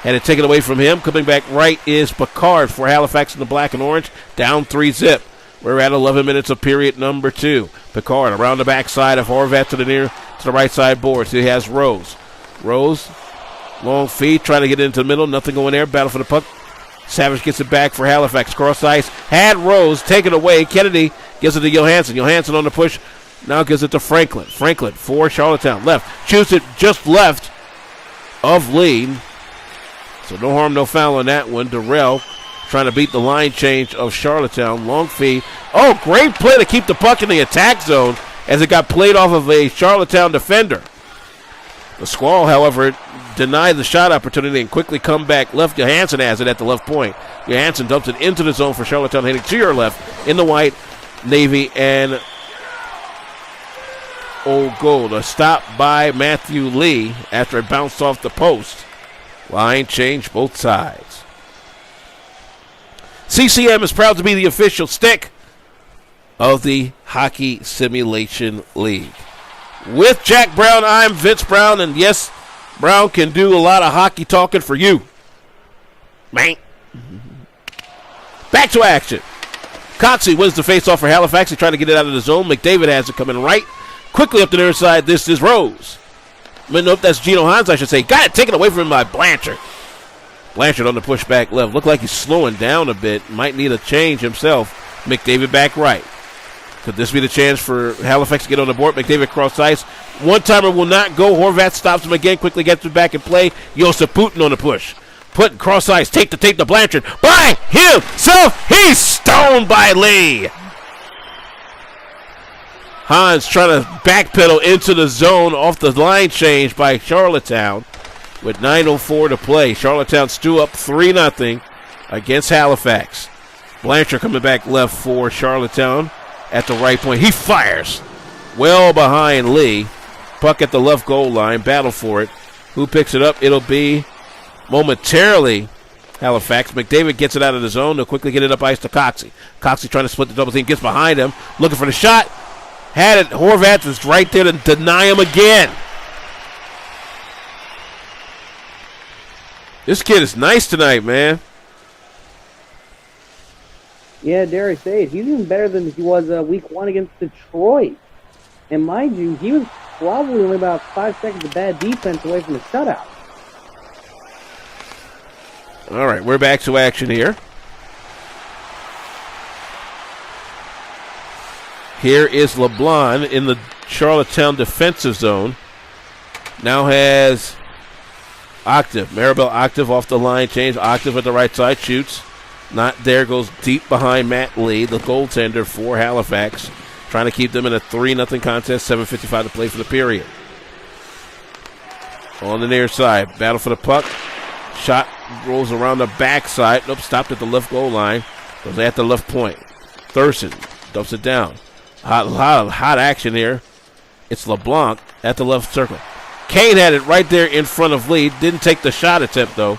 had it taken away from him. Coming back right is Picard for Halifax in the black and orange. Down 3-zip. We're at 11 minutes of period number 2. Picard around the backside of Horvat to the right side boards. He has Rose. Rose, long feed, trying to get into the middle. Nothing going there. Battle for the puck. Savage gets it back for Halifax. Cross ice. Had Rose taken away. Kennedy gives it to Johansson. Johansson on the push. Now gives it to Franklin. Franklin for Charlottetown. Left. Shoots it just left of Lee. So no harm, no foul on that one. Durrell trying to beat the line change of Charlottetown. Long feed. Oh, great play to keep the puck in the attack zone as it got played off of a Charlottetown defender. The Squall, however, denied the shot opportunity and quickly come back left. Johansson has it at the left point. Johansson dumps it into the zone for Charlottetown, heading to your left in the white, navy, and old gold. A stop by Matthew Lee after it bounced off the post. Line change both sides. CCM is proud to be the official stick of the Hockey Simulation League. With Jack Brown, I'm Vince Brown, and yes, Brown can do a lot of hockey talking for you. Man. Back to action. Cotsey wins the faceoff for Halifax. He's trying to get it out of the zone. McDavid has it coming right. Quickly up the near side. This is Rose. Nope, that's Gino Hines, I should say. Got it taken away from him by Blanchard. Blanchard on the pushback left. Looked like he's slowing down a bit. Might need a change himself. McDavid back right. Could this be the chance for Halifax to get on the board? McDavid cross ice. One-timer will not go. Horvat stops him again. Quickly gets him back in play. Josef Putin on the push. Putin cross ice. Take the tape to Blanchard. By himself. He's stoned by Lee. Hans trying to backpedal into the zone off the line change by Charlottetown with 9:04 to play. Charlottetown still up 3-0 against Halifax. Blanchard coming back left for Charlottetown at the right point. He fires well behind Lee. Puck at the left goal line. Battle for it. Who picks it up? It'll be momentarily Halifax. McDavid gets it out of the zone. They'll quickly get it up ice to Coxey. Coxey trying to split the double team. Gets behind him. Looking for the shot. Had it. Horvat is right there to deny him again. This kid is nice tonight, man. Yeah, dare I say it. He's even better than he was week 1 against Detroit. And mind you, he was probably only about 5 seconds of bad defense away from the shutout. All right, we're back to action here. Here is LeBlanc in the Charlottetown defensive zone. Now has Octave. Maribel Octave off the line change. Octave at the right side shoots. Not there. Goes deep behind Matt Lee, the goaltender for Halifax. Trying to keep them in a 3-0 contest. 7:55 to play for the period. On the near side. Battle for the puck. Shot rolls around the backside. Nope, stopped at the left goal line. Goes at the left point. Thurston dumps it down. Hot action here. It's LeBlanc at the left circle. Kane had it right there in front of Lee. Didn't take the shot attempt, though.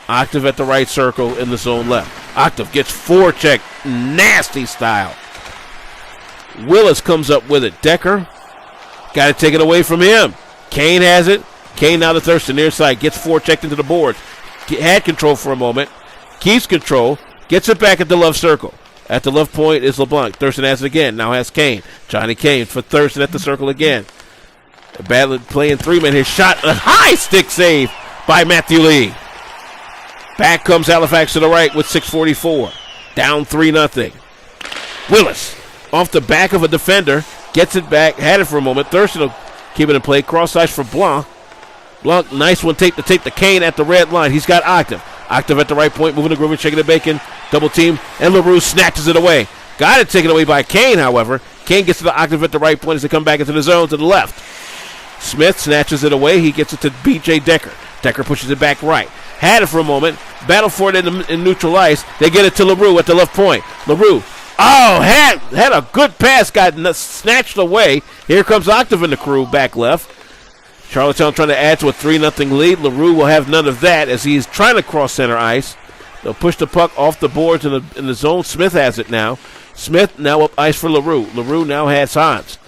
Octave at the right circle in the zone left. Octave gets forechecked, nasty style. Willis comes up with it. Decker got to take it away from him. Kane has it. Kane now to Thurston near side. Gets forechecked into the boards. Had control for a moment. Keeps control. Gets it back at the left circle. At the left point is LeBlanc. Thurston has it again. Now has Kane. Johnny Kane for Thurston at the circle again. Battle playing 3-man. His shot. A high stick save by Matthew Lee. Back comes Halifax to the right with 6:44. Down 3-0. Willis off the back of a defender. Gets it back. Had it for a moment. Thurston will keep it in play. Cross ice for Blanc. Blanc, nice one. Take the Kane at the red line. He's got Octave. Octave at the right point. Moving to Griffin. Shaking the bacon. Double team. And LaRue snatches it away. Got it taken away by Kane, however. Kane gets to the Octave at the right point as they come back into the zone to the left. Smith snatches it away. He gets it to B.J. Decker. Decker pushes it back right. Had it for a moment. Battle for it in neutral ice. They get it to LaRue at the left point. LaRue. Oh, had a good pass. Got snatched away. Here comes Octave in the crew back left. Charlottetown trying to add to a 3-0 lead. LaRue will have none of that as he's trying to cross center ice. They'll push the puck off the boards in the zone. Smith has it now. Smith now up ice for LaRue. LaRue now has Hans.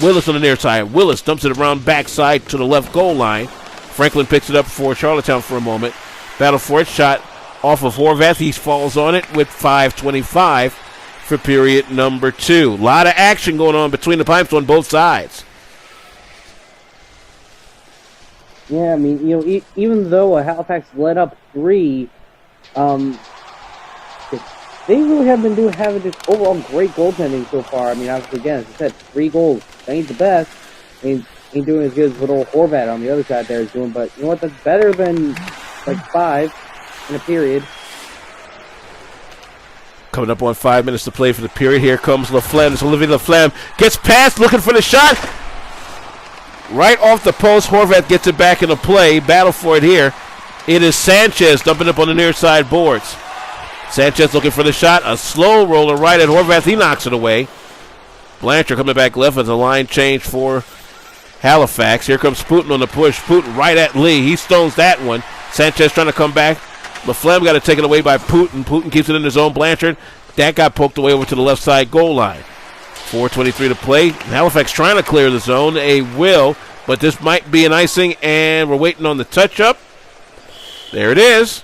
Willis on the near side. Willis dumps it around backside to the left goal line. Franklin picks it up for Charlottetown for a moment. Battle for it. Shot off of Horvath. He falls on it with 5:25 for period number 2. A lot of action going on between the pipes on both sides. Yeah, I mean, even though Halifax led up 3, they really have been having just overall great goaltending so far. I mean, obviously, again, as I said, 3 goals. That ain't the best. Ain't doing as good as what old Horvat on the other side there is doing. But you know what? That's better than like 5 in a period. Coming up on 5 minutes to play for the period. Here comes Laflamme. It's Olivier Laflamme. Gets past, looking for the shot. Right off the post, Horvath gets it back into play. Battle for it here. It is Sanchez dumping up on the near side boards. Sanchez looking for the shot. A slow roller right at Horvath. He knocks it away. Blanchard coming back left as a line change for Halifax. Here comes Putin on the push. Putin right at Lee. He stones that one. Sanchez trying to come back. Laflamme got it taken away by Putin. Putin keeps it in his zone. Blanchard. That got poked away over to the left side goal line. 4:23 to play. Halifax trying to clear the zone. They will, but this might be an icing, and we're waiting on the touch-up. There it is.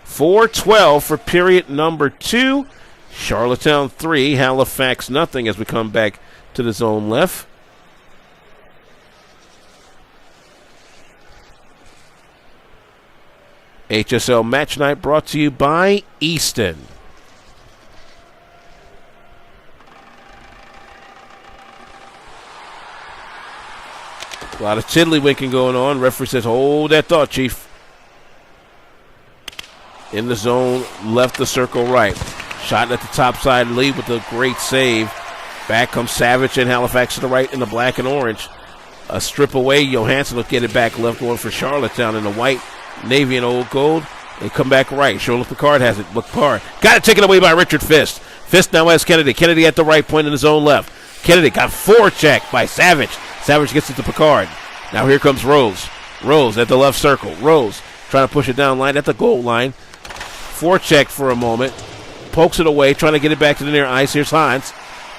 4:12 for period number 2. Charlottetown 3, Halifax nothing as we come back to the zone left. HSL Match Night brought to you by Easton. A lot of tiddlywinking going on. Referee says, hold that thought, Chief. In the zone, left the circle right. Shot at the top side, lead with a great save. Back comes Savage and Halifax to the right in the black and orange. A strip away, Johansson will get it back left, going for Charlottetown in the white, navy and old gold. They come back right. Shola Picard has it. Picard got it taken away by Richard Fist. Fist now has Kennedy. Kennedy at the right point in the zone left. Kennedy got forechecked by Savage. Savage gets it to Picard. Now here comes Rose. Rose at the left circle. Rose trying to push it down line at the goal line. Forecheck for a moment. Pokes it away, trying to get it back to the near ice. Here's Hines.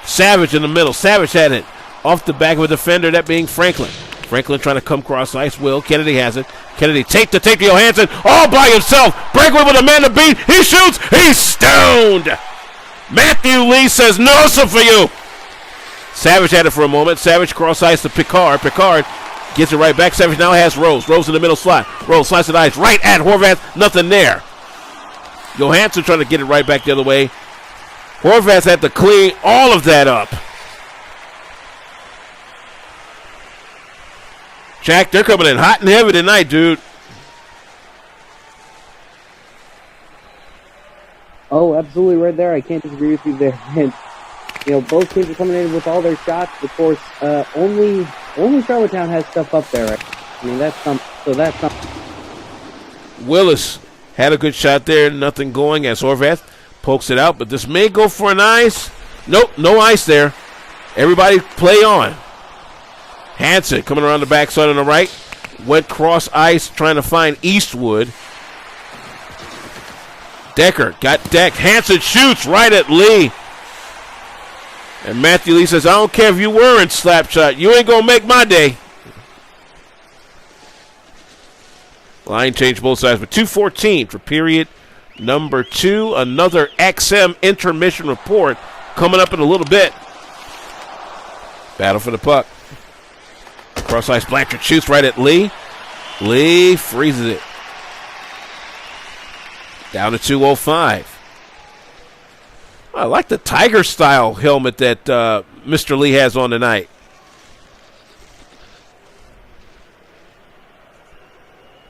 Savage in the middle. Savage had it off the back of a defender, that being Franklin. Franklin trying to come cross ice. Will. Kennedy has it. Kennedy take to Johansson all by himself. Breakaway with a man to beat. He shoots. He's stoned. Matthew Lee says no, sir, for you. Savage had it for a moment. Savage cross ice to Picard. Picard gets it right back. Savage now has Rose. Rose in the middle slot. Rose slices the ice right at Horvath. Nothing there. Johansson trying to get it right back the other way. Horvath had to clean all of that up. Jack, they're coming in hot and heavy tonight, dude. Oh, absolutely right there. I can't disagree with you there. And, both teams are coming in with all their shots. Of course, only Charlottetown has stuff up there. I mean, that's something. Willis had a good shot there. Nothing going as Horvath pokes it out. But this may go for an ice. Nope, no ice there. Everybody play on. Hansen coming around the backside on the right. Went cross ice trying to find Eastwood. Decker got decked. Hansen shoots right at Lee. And Matthew Lee says, I don't care if you were in slap shot. You ain't going to make my day. Line change both sides, but 2:14 for period number 2. Another XM intermission report coming up in a little bit. Battle for the puck. Cross ice, Blanchard shoots right at Lee. Lee freezes it. Down to 2:05. I like the Tiger-style helmet that Mr. Lee has on tonight.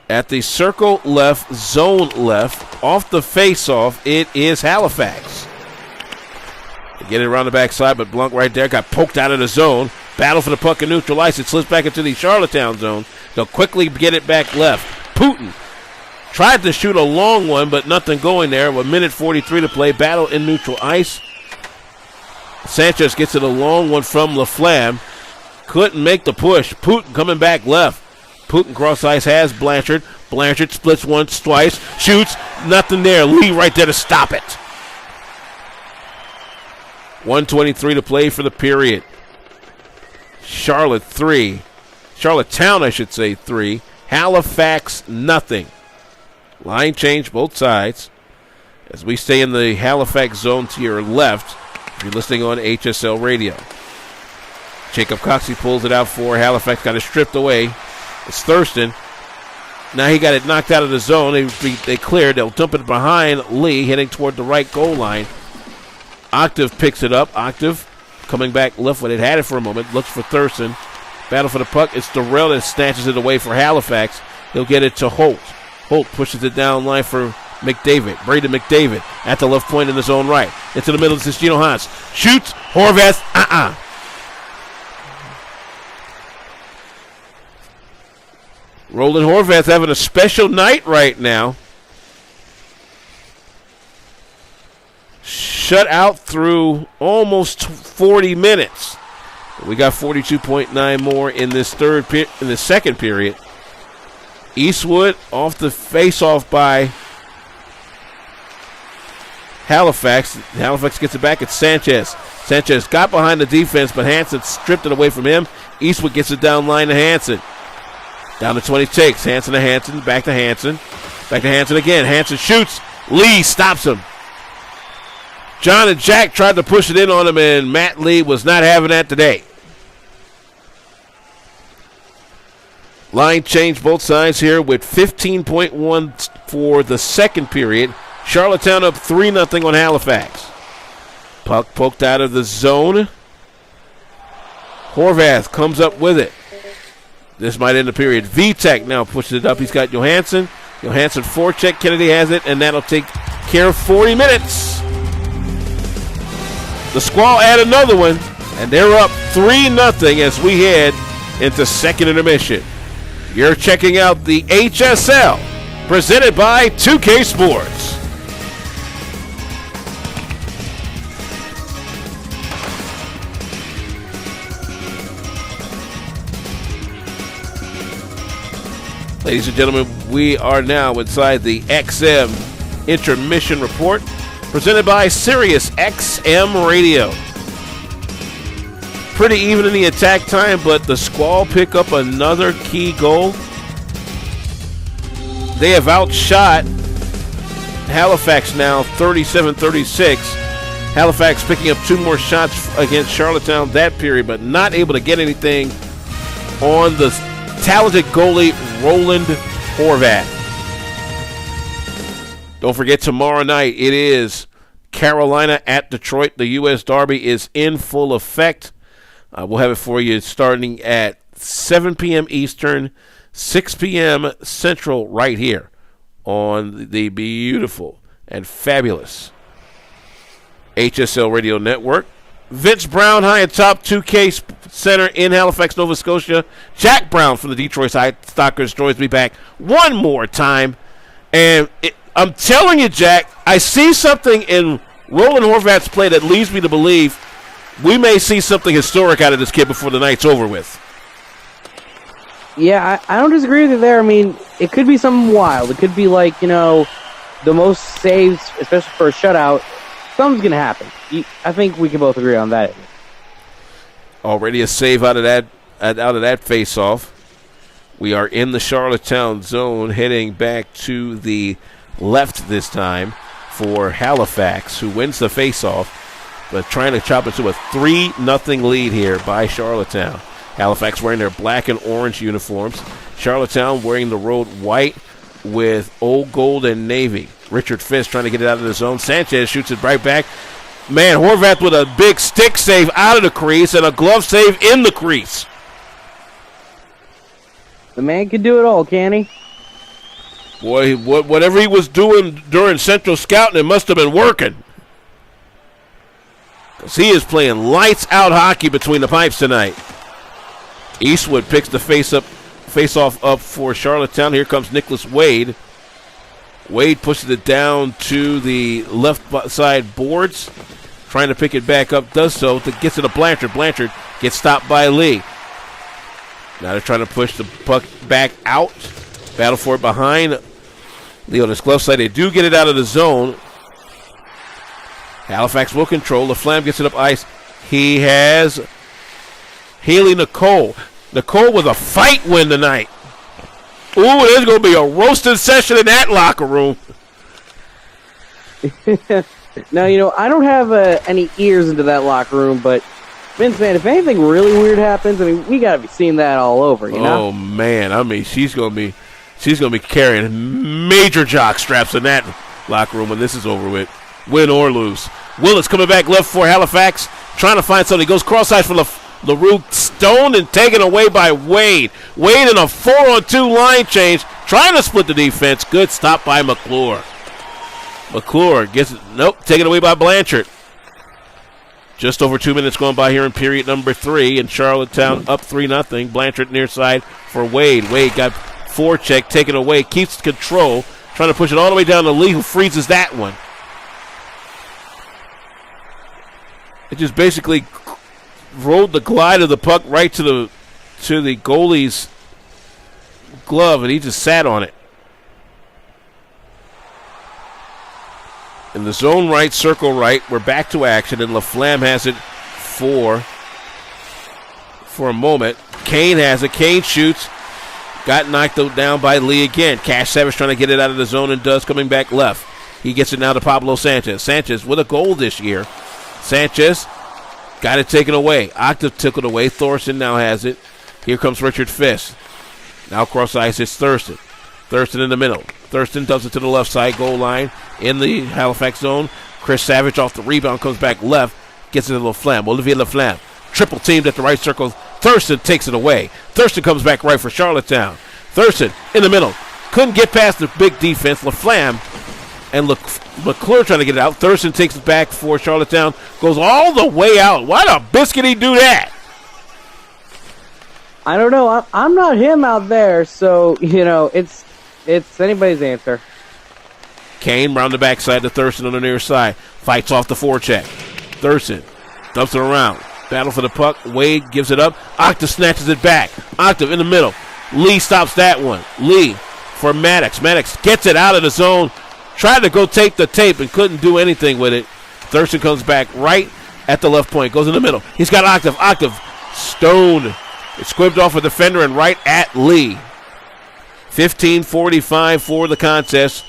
At the circle left, zone left, off the face-off, it is Halifax. They get it around the backside, but Blunk right there got poked out of the zone. Battle for the puck and neutral ice. It slips back into the Charlottetown zone. They'll quickly get it back left. Putin tried to shoot a long one, but nothing going there. With 1:43 to play. Battle in neutral ice. Sanchez gets it a long one from LaFlamme. Couldn't make the push. Putin coming back left. Putin cross ice has Blanchard. Blanchard splits once, twice. Shoots. Nothing there. Lee right there to stop it. 1:23 to play for the period. Charlotte 3. Charlottetown, I should say, 3. Halifax, nothing. Line change both sides. As we stay in the Halifax zone to your left, if you're listening on HSL radio. Jacob Coxey pulls it out for Halifax. Got it stripped away. It's Thurston. Now he got it knocked out of the zone. They cleared. They'll dump it behind Lee, heading toward the right goal line. Octave picks it up. Octave coming back left when it had it for a moment. Looks for Thurston. Battle for the puck. It's Durrell that snatches it away for Halifax. He'll get it to Holt. Holt pushes it down line for McDavid. Braden McDavid at the left point in his own right. Into the middle. This is Gino Haas. Shoots. Horvath. Roland Horvath having a special night right now. Shut out through almost 40 minutes. We got 42.9 more in this second period. Eastwood off the face-off by Halifax. Halifax gets it back. It's Sanchez. Sanchez got behind the defense, but Hansen stripped it away from him. Eastwood gets it down line to Hansen. Down to 20 takes. Hansen to Hansen. Back to Hansen. Back to Hansen again. Hansen shoots. Lee stops him. John and Jack tried to push it in on him, and Matt Lee was not having that today. Line change both sides here with 15.1 for the second period. Charlottetown up 3-0 on Halifax. Puck poked out of the zone. Horvath comes up with it. This might end the period. Vitek now pushes it up. He's got Johansson. Johansson forecheck. Kennedy has it, and that'll take care of 40 minutes. The Squall add another one, and they're up 3-0 as we head into second intermission. You're checking out the HSL, presented by 2K Sports. Ladies and gentlemen, we are now inside the XM Intermission Report, presented by Sirius XM Radio. Pretty even in the attack time, but the Squall pick up another key goal. They have outshot Halifax now 37-36. Halifax picking up 2 more shots against Charlottetown that period, but not able to get anything on the talented goalie Roland Horvath. Don't forget, tomorrow night it is Carolina at Detroit. The U.S. Derby is in full effect. We'll have it for you starting at 7 p.m. Eastern, 6 p.m. Central, right here on the beautiful and fabulous HSL Radio Network. Vince Brown high atop 2K Center in Halifax, Nova Scotia. Jack Brown from the Detroit Stalkers joins me back one more time. And I'm telling you, Jack, I see something in Roland Horvath's play that leads me to believe we may see something historic out of this kid before the night's over with. Yeah, I don't disagree with you there. I mean, it could be something wild. It could be like, the most saves, especially for a shutout, something's going to happen. I think we can both agree on that. Already a save out of that face-off. We are in the Charlottetown zone, heading back to the left this time for Halifax, who wins the face-off, but trying to chop it to a 3-0 lead here by Charlottetown. Halifax wearing their black and orange uniforms. Charlottetown wearing the road white with old gold and navy. Richard Fisk trying to get it out of the zone. Sanchez shoots it right back. Man, Horvath with a big stick save out of the crease and a glove save in the crease. The man can do it all, can he? Boy, whatever he was doing during Central Scouting, it must have been working. Because he is playing lights-out hockey between the pipes tonight. Eastwood picks the face-off up for Charlottetown. Here comes Nicholas Wade. Wade pushes it down to the left side boards. Trying to pick it back up, does so. Gets it to Blanchard. Blanchard gets stopped by Lee. Now they're trying to push the puck back out. Battle for it behind Lee on his glove side. They do get it out of the zone. Halifax will control. LaFlamme gets it up ice. He has Haley Nicole. Nicole with a fight win tonight. Ooh, there's going to be a roasted session in that locker room. Now, I don't have any ears into that locker room, but Vince, man, if anything really weird happens, we got to be seeing that all over, Oh, man. She's going to be carrying major jock straps in that locker room when this is over with, win or lose. Willis coming back left for Halifax, trying to find something. He goes cross-eyes for LaRue, stoned and taken away by Wade. Wade in a 4-on-2 line change, trying to split the defense. Good stop by McClure. McClure gets it, taken away by Blanchard. Just over 2 minutes going by here in period number 3, and Charlottetown up 3-0. Blanchard near side for Wade. Wade got forecheck taken away, keeps control, trying to push it all the way down to Lee, who freezes that one. It just basically rolled the glide of the puck right to the goalie's glove, and he just sat on it. In the zone right, circle right, we're back to action, and LaFlamme has it for a moment. Kane has it. Kane shoots. Got knocked down by Lee again. Cash Savage trying to get it out of the zone and does, coming back left. He gets it now to Pablo Sanchez. Sanchez with a goal this year. Sanchez got it taken away. Octave took it away. Thorson now has it. Here comes Richard Fisk. Now cross ice, it's Thurston. Thurston in the middle. Thurston does it to the left side goal line in the Halifax zone. Chris Savage off the rebound, comes back left, gets it to LaFlamme. Olivier LaFlamme, triple teamed at the right circle. Thurston takes it away. Thurston comes back right for Charlottetown. Thurston in the middle. Couldn't get past the big defense. LaFlamme and McClure trying to get it out. Thurston takes it back for Charlottetown. Goes all the way out. Why the biscuit he do that? I don't know. I'm not him out there, so, it's anybody's answer. Kane round the backside to Thurston on the near side. Fights off the forecheck. Thurston dumps it around. Battle for the puck. Wade gives it up. Octave snatches it back. Octave in the middle. Lee stops that one. Lee for Maddox. Maddox gets it out of the zone. Tried to go tape the tape and couldn't do anything with it. Thurston comes back right at the left point. Goes in the middle. He's got Octave. Octave stoned. It squibbed off a defender and right at Lee. 15:45 for the contest.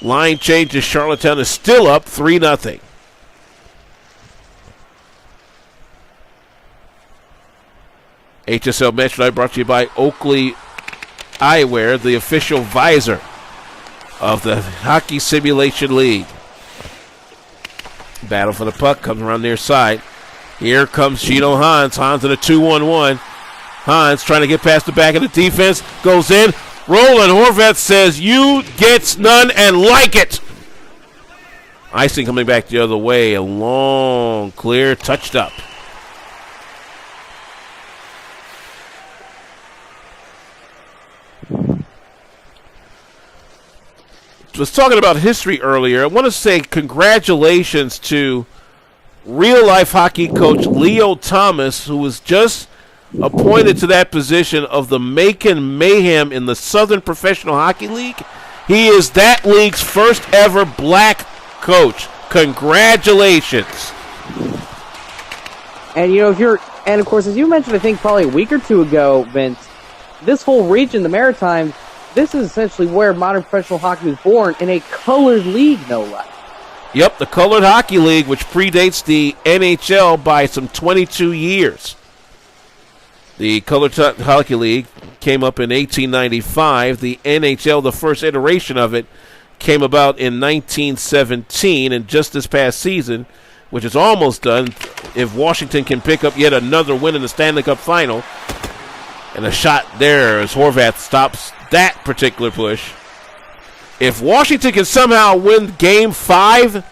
Line changes. Charlottetown is still up 3-0. HSL Match Tonight brought to you by Oakley Eyewear, the official visor of the Hockey Simulation League. Battle for the puck comes around near side. Here comes Gino Hans. Hans in a 2-1-1. Hans trying to get past the back of the defense. Goes in. Roland Horvath says, "You gets none and like it." Icing coming back the other way. A long, clear, touched up. Was talking about history earlier. I want to say congratulations to real-life hockey coach Leo Thomas, who was just appointed to that position of the Macon Mayhem in the Southern Professional Hockey League. He is that league's first ever black coach. Congratulations. And of course, as you mentioned, I think probably a week or two ago, Vince, this whole region, the Maritimes, this is essentially where modern professional hockey was born, in a colored league, no less. Yep, the Colored Hockey League, which predates the NHL by some 22 years. The Colored Hockey League came up in 1895. The NHL, the first iteration of it, came about in 1917. And just this past season, which is almost done, if Washington can pick up yet another win in the Stanley Cup Final, and a shot there as Horvath stops that particular push. If Washington can somehow win Game 5,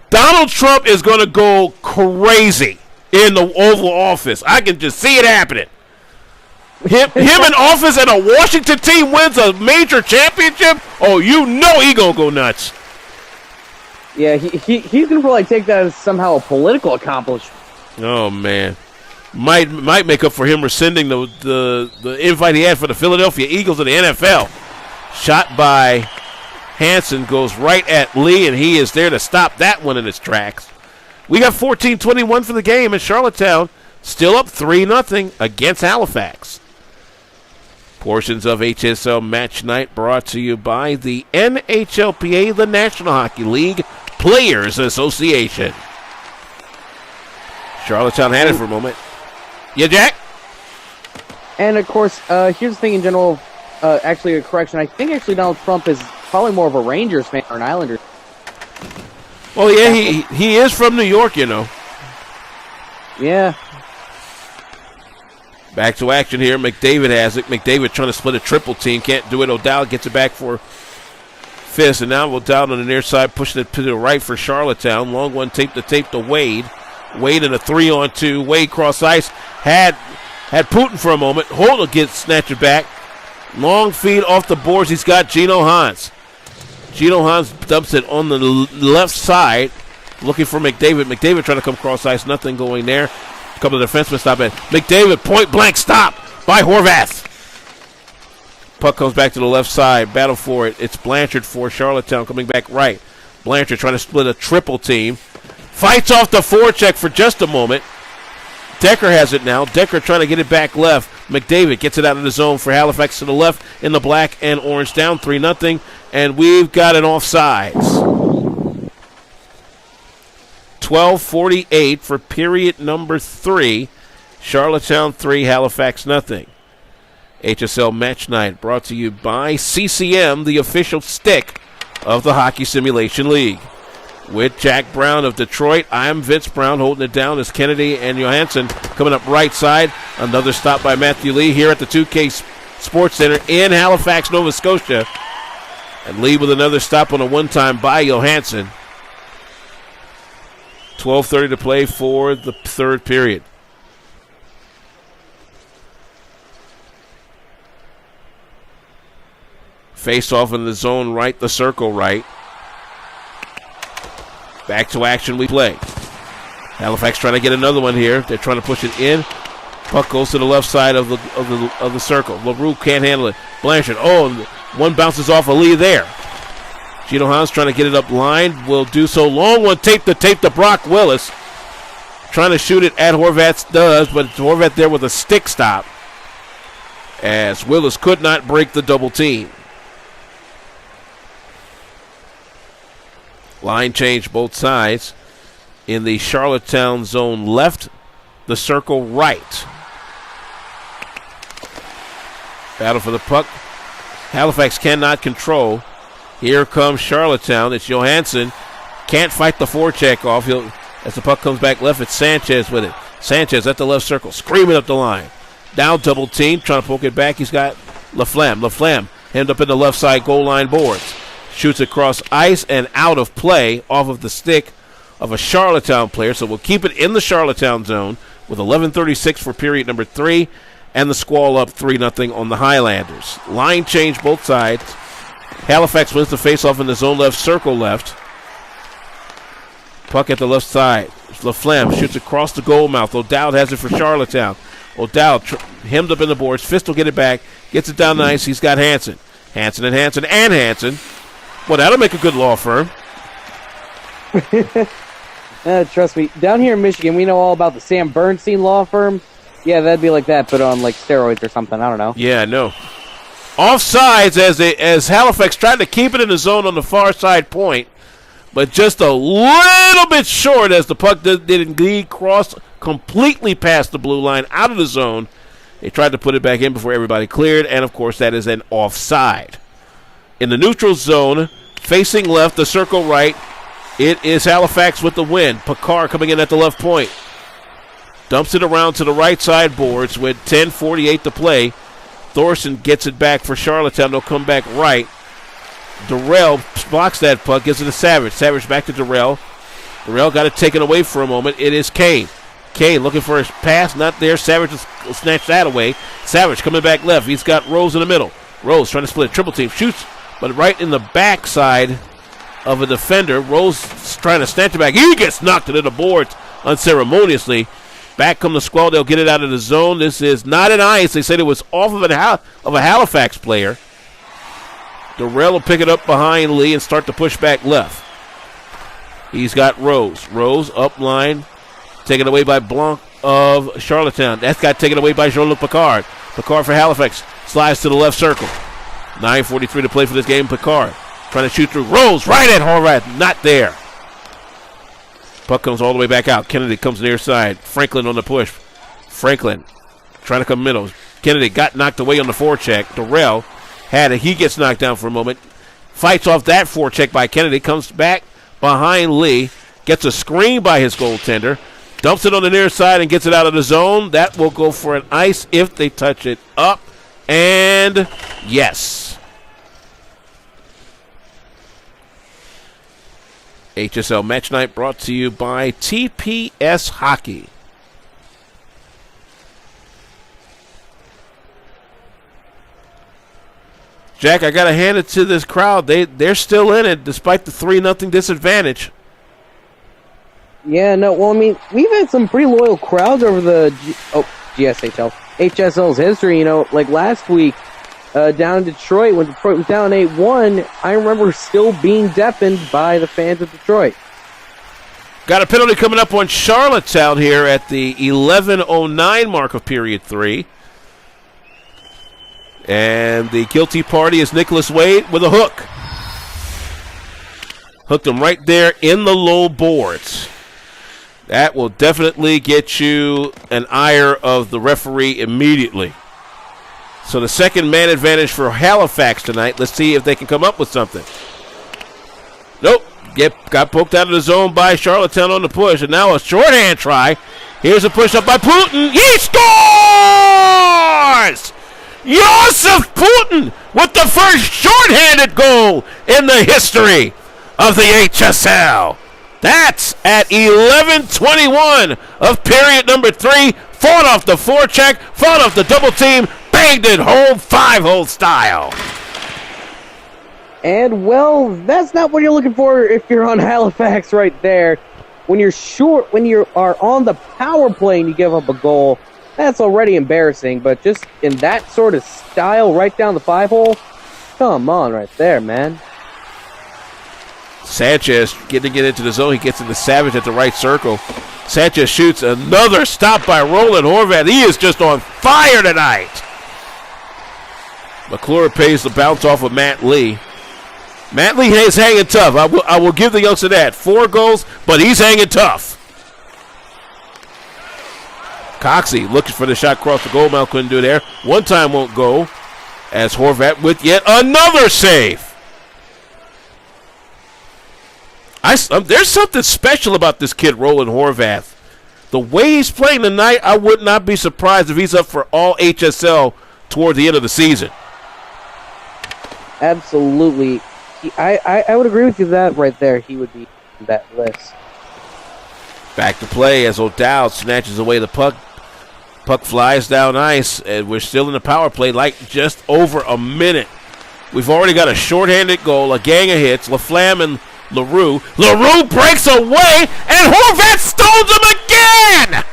Donald Trump is going to go crazy in the Oval Office. I can just see it happening. Him in office and a Washington team wins a major championship, oh, you know he going to go nuts. Yeah, he's going to probably take that as somehow a political accomplishment. Oh, man. Might make up for him rescinding the invite he had for the Philadelphia Eagles in the NFL. Shot by Hansen goes right at Lee, and he is there to stop that one in its tracks. We got 14-21 for the game, and Charlottetown still up 3-0 against Halifax. Portions of HSL Match Night brought to you by the NHLPA, the National Hockey League Players Association. Charlottetown had it for a moment. Yeah, Jack? And, of course, here's the thing in general. Actually, a correction. I think actually Donald Trump is probably more of a Rangers fan or an Islanders. Well, yeah, he is from New York, you know. Yeah. Back to action here. McDavid has it. McDavid trying to split a triple team. Can't do it. O'Dowd gets it back for Fisk. And now O'Dowd on the near side, pushing it to the right for Charlottetown. Long one tape to Wade. Wade in a 3-on-2. Wade cross ice. Had Putin for a moment. Holtl gets snatched it back. Long feed off the boards. He's got Gino Hans. Gino Hans dumps it on the left side, looking for McDavid. McDavid trying to come cross ice. Nothing going there. A couple of defensemen stop it. McDavid, point blank stop by Horvath. Puck comes back to the left side. Battle for it. It's Blanchard for Charlottetown coming back right. Blanchard trying to split a triple team. Fights off the forecheck for just a moment. Decker has it now. Decker trying to get it back left. McDavid gets it out of the zone for Halifax to the left in the black and orange, down 3-0. And we've got an offsides. 12:48 for period number 3. Charlottetown 3, Halifax nothing. HSL Match Night brought to you by CCM, the official stick of the Hockey Simulation League. With Jack Brown of Detroit, I'm Vince Brown holding it down as Kennedy and Johansson coming up right side. Another stop by Matthew Lee here at the 2K Sports Center in Halifax, Nova Scotia. And Lee with another stop on a one-time by Johansson. 12:30 to play for the third period. Face off in the zone right, the circle right. Back to action we play. Halifax trying to get another one here. They're trying to push it in. Puck goes to the left side of the circle. LaRue can't handle it. Blanchard. Oh, one bounces off a Lee there. Gino Hans trying to get it up line. Will do so. Long one tape to Brock Willis. Trying to shoot it at Horvath does, but Horvath there with a stick stop. As Willis could not break the double team. Line change both sides. In the Charlottetown zone left, the circle right. Battle for the puck. Halifax cannot control. Here comes Charlottetown. It's Johansson. Can't fight the forecheck off. As the puck comes back left, it's Sanchez with it. Sanchez at the left circle, screaming up the line. Down double team, trying to poke it back. He's got Laflamme. Laflamme hemmed up in the left side goal line boards. Shoots across ice and out of play off of the stick of a Charlottetown player. So we'll keep it in the Charlottetown zone with 11:36 for period number 3. And the Squall up 3-0 on the Highlanders. Line change both sides. Halifax wins the faceoff in the zone left, circle left. Puck at the left side. Laflamme shoots across the goal mouth. O'Dowd has it for Charlottetown. O'Dowd hemmed up in the boards. Fist will get it back. Gets it down the ice. He's got Hansen. Hansen and Hansen and Hansen. Well, that'll make a good law firm. Trust me, down here in Michigan, we know all about the Sam Bernstein law firm. Yeah, that'd be like that, but on like steroids or something. I don't know. Yeah, I know. Offsides as Halifax tried to keep it in the zone on the far side point, but just a little bit short as the puck did indeed cross completely past the blue line out of the zone. They tried to put it back in before everybody cleared, and of course that is an offside. In the neutral zone, facing left, the circle right, it is Halifax with the win. Picard coming in at the left point. Dumps it around to the right side boards with 10:48 to play. Thorson gets it back for Charlottetown. They'll come back right. Durrell blocks that puck, gives it to Savage. Savage back to Durrell. Durrell got it taken away for a moment. It is Kane. Kane looking for his pass, not there. Savage will snatch that away. Savage coming back left. He's got Rose in the middle. Rose trying to split a triple team. Shoots, but right in the backside of a defender. Rose trying to snatch it back. He gets knocked into the boards unceremoniously. Back come the Squall. They'll get it out of the zone. This is not an ice. They said it was off of a Halifax player. Durrell will pick it up behind Lee and start to push back left. He's got Rose. Rose up line. Taken away by Blanc of Charlottetown. That's got taken away by Jean-Luc Picard. Picard for Halifax. Slides to the left circle. 9:43 to play for this game. Picard trying to shoot through. Rose right at Horvath. Not there. Puck comes all the way back out. Kennedy comes near side. Franklin on the push. Franklin trying to come middle. Kennedy got knocked away on the forecheck. Durrell had it. He gets knocked down for a moment. Fights off that forecheck by Kennedy. Comes back behind Lee. Gets a screen by his goaltender. Dumps it on the near side and gets it out of the zone. That will go for an ice if they touch it up. And yes. HSL Match Night brought to you by TPS Hockey. Jack, I got to hand it to this crowd. They're still in it despite the 3-0 disadvantage. Yeah, no, well, I mean, we've had some pretty loyal crowds over the HSL's history. You know, like last week down in Detroit, when Detroit was down 8-1, I remember still being deafened by the fans of Detroit. Got a penalty coming up on Charlottetown here at the 11:09 mark of period 3. And the guilty party is Nicholas Wade with a hook. Hooked him right there in the low boards. That will definitely get you an ire of the referee immediately. So the second man advantage for Halifax tonight. Let's see if they can come up with something. Nope. Got poked out of the zone by Charlottetown on the push. And now a shorthand try. Here's a push up by Putin. He scores! Josef Putin with the first shorthanded goal in the history of the HSL. That's at 11:21 of period number 3. Fought off the forecheck, fought off the double team, banged it home 5-hole style. And, well, that's not what you're looking for if you're on Halifax right there. When you are on the power play and you give up a goal, that's already embarrassing. But just in that sort of style right down the 5-hole, come on right there, man. Sanchez getting to get into the zone. He gets into Savage at the right circle. Sanchez shoots another stop by Roland Horvath. He is just on fire tonight. McClure pays the bounce off of Matt Lee. Matt Lee is hanging tough. I will give the youngster that. 4 goals, but he's hanging tough. Coxey looking for the shot across the goal. Mount couldn't do it there. One time won't go as Horvath with yet another save. There's something special about this kid, Roland Horvath. The way he's playing tonight, I would not be surprised if he's up for all HSL toward the end of the season. Absolutely. I would agree with you that right there. He would be on that list. Back to play as O'Dowd snatches away the puck. Puck flies down ice, and we're still in the power play like just over a minute. We've already got a shorthanded goal, a gang of hits. LaFlamme and LaRue. LaRue breaks away, and Horvath stones him again!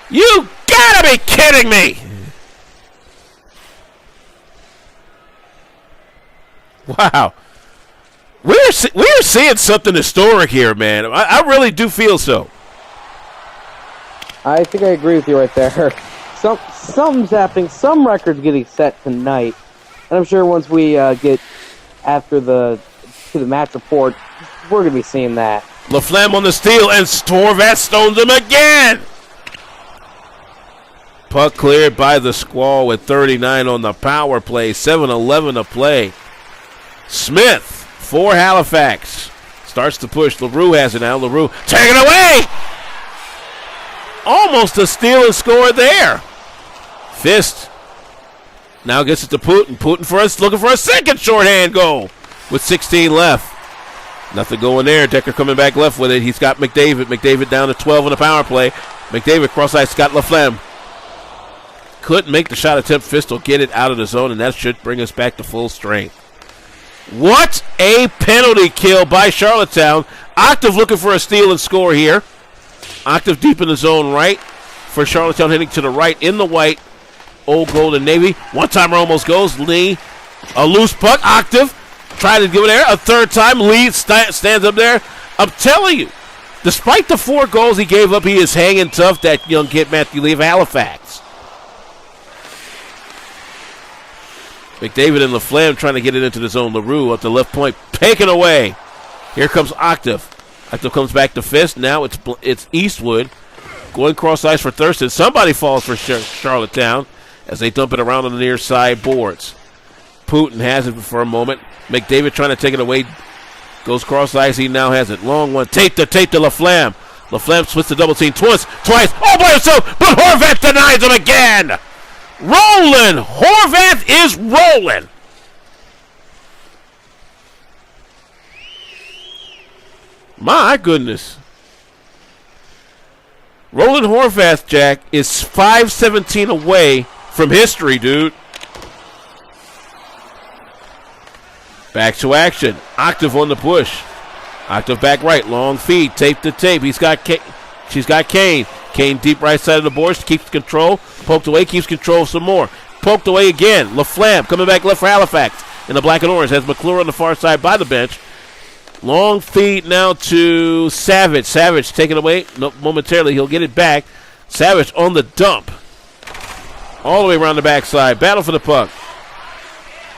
You gotta be kidding me! Wow. We're seeing something historic here, man. I really do feel so. I think I agree with you right there. Something's happening. Some record's getting set tonight. And I'm sure once we get after to the match report, we're going to be seeing that. LaFlamme on the steal, and Horvath stones him again. Puck cleared by the Squall with 39 on the power play. 7:11 to play. Smith for Halifax. Starts to push. LaRue has it now. LaRue taken away. Almost a steal and score there. Fist now gets it to Putin. Putin looking for a second shorthand goal with 16 left. Nothing going there. Decker coming back left with it. He's got McDavid. McDavid down to 12 on the power play. McDavid cross ice. Got LaFlamme. Couldn't make the shot attempt. Fist will get it out of the zone, and that should bring us back to full strength. What a penalty kill by Charlottetown. Octave looking for a steal and score here. Octave deep in the zone right for Charlottetown, hitting to the right in the white. Old Golden Navy. One-timer almost goes. Lee, a loose puck. Octave trying to give it there. A third time. Lee stands up there. I'm telling you, despite the 4 goals he gave up, he is hanging tough, that young kid, Matthew Lee of Halifax. McDavid and LaFlamme trying to get it into the zone. LaRue at the left point, taken away. Here comes Octave. Octave comes back to Fist. Now it's Eastwood going cross ice for Thurston. Somebody falls for Charlottetown as they dump it around on the near side boards. Putin has it for a moment. McDavid trying to take it away. Goes cross ice. He now has it. Long one. Tape to LaFlamme. LaFlamme splits the double team twice. All by himself. But Horvath denies him again. Rolling. Horvath is rolling. My goodness. Roland Horvath, Jack, is 5:17 away from history, dude. Back to action. Octave on the push. Octave back right. Long feed. Tape to tape. She's got Kane. Kane deep right side of the boards. Keeps control. Poked away. Keeps control some more. Poked away again. LaFlamme coming back left for Halifax. In the black and orange. Has McClure on the far side by the bench. Long feed now to Savage. Savage taken away. No, momentarily he'll get it back. Savage on the dump. All the way around the backside. Battle for the puck.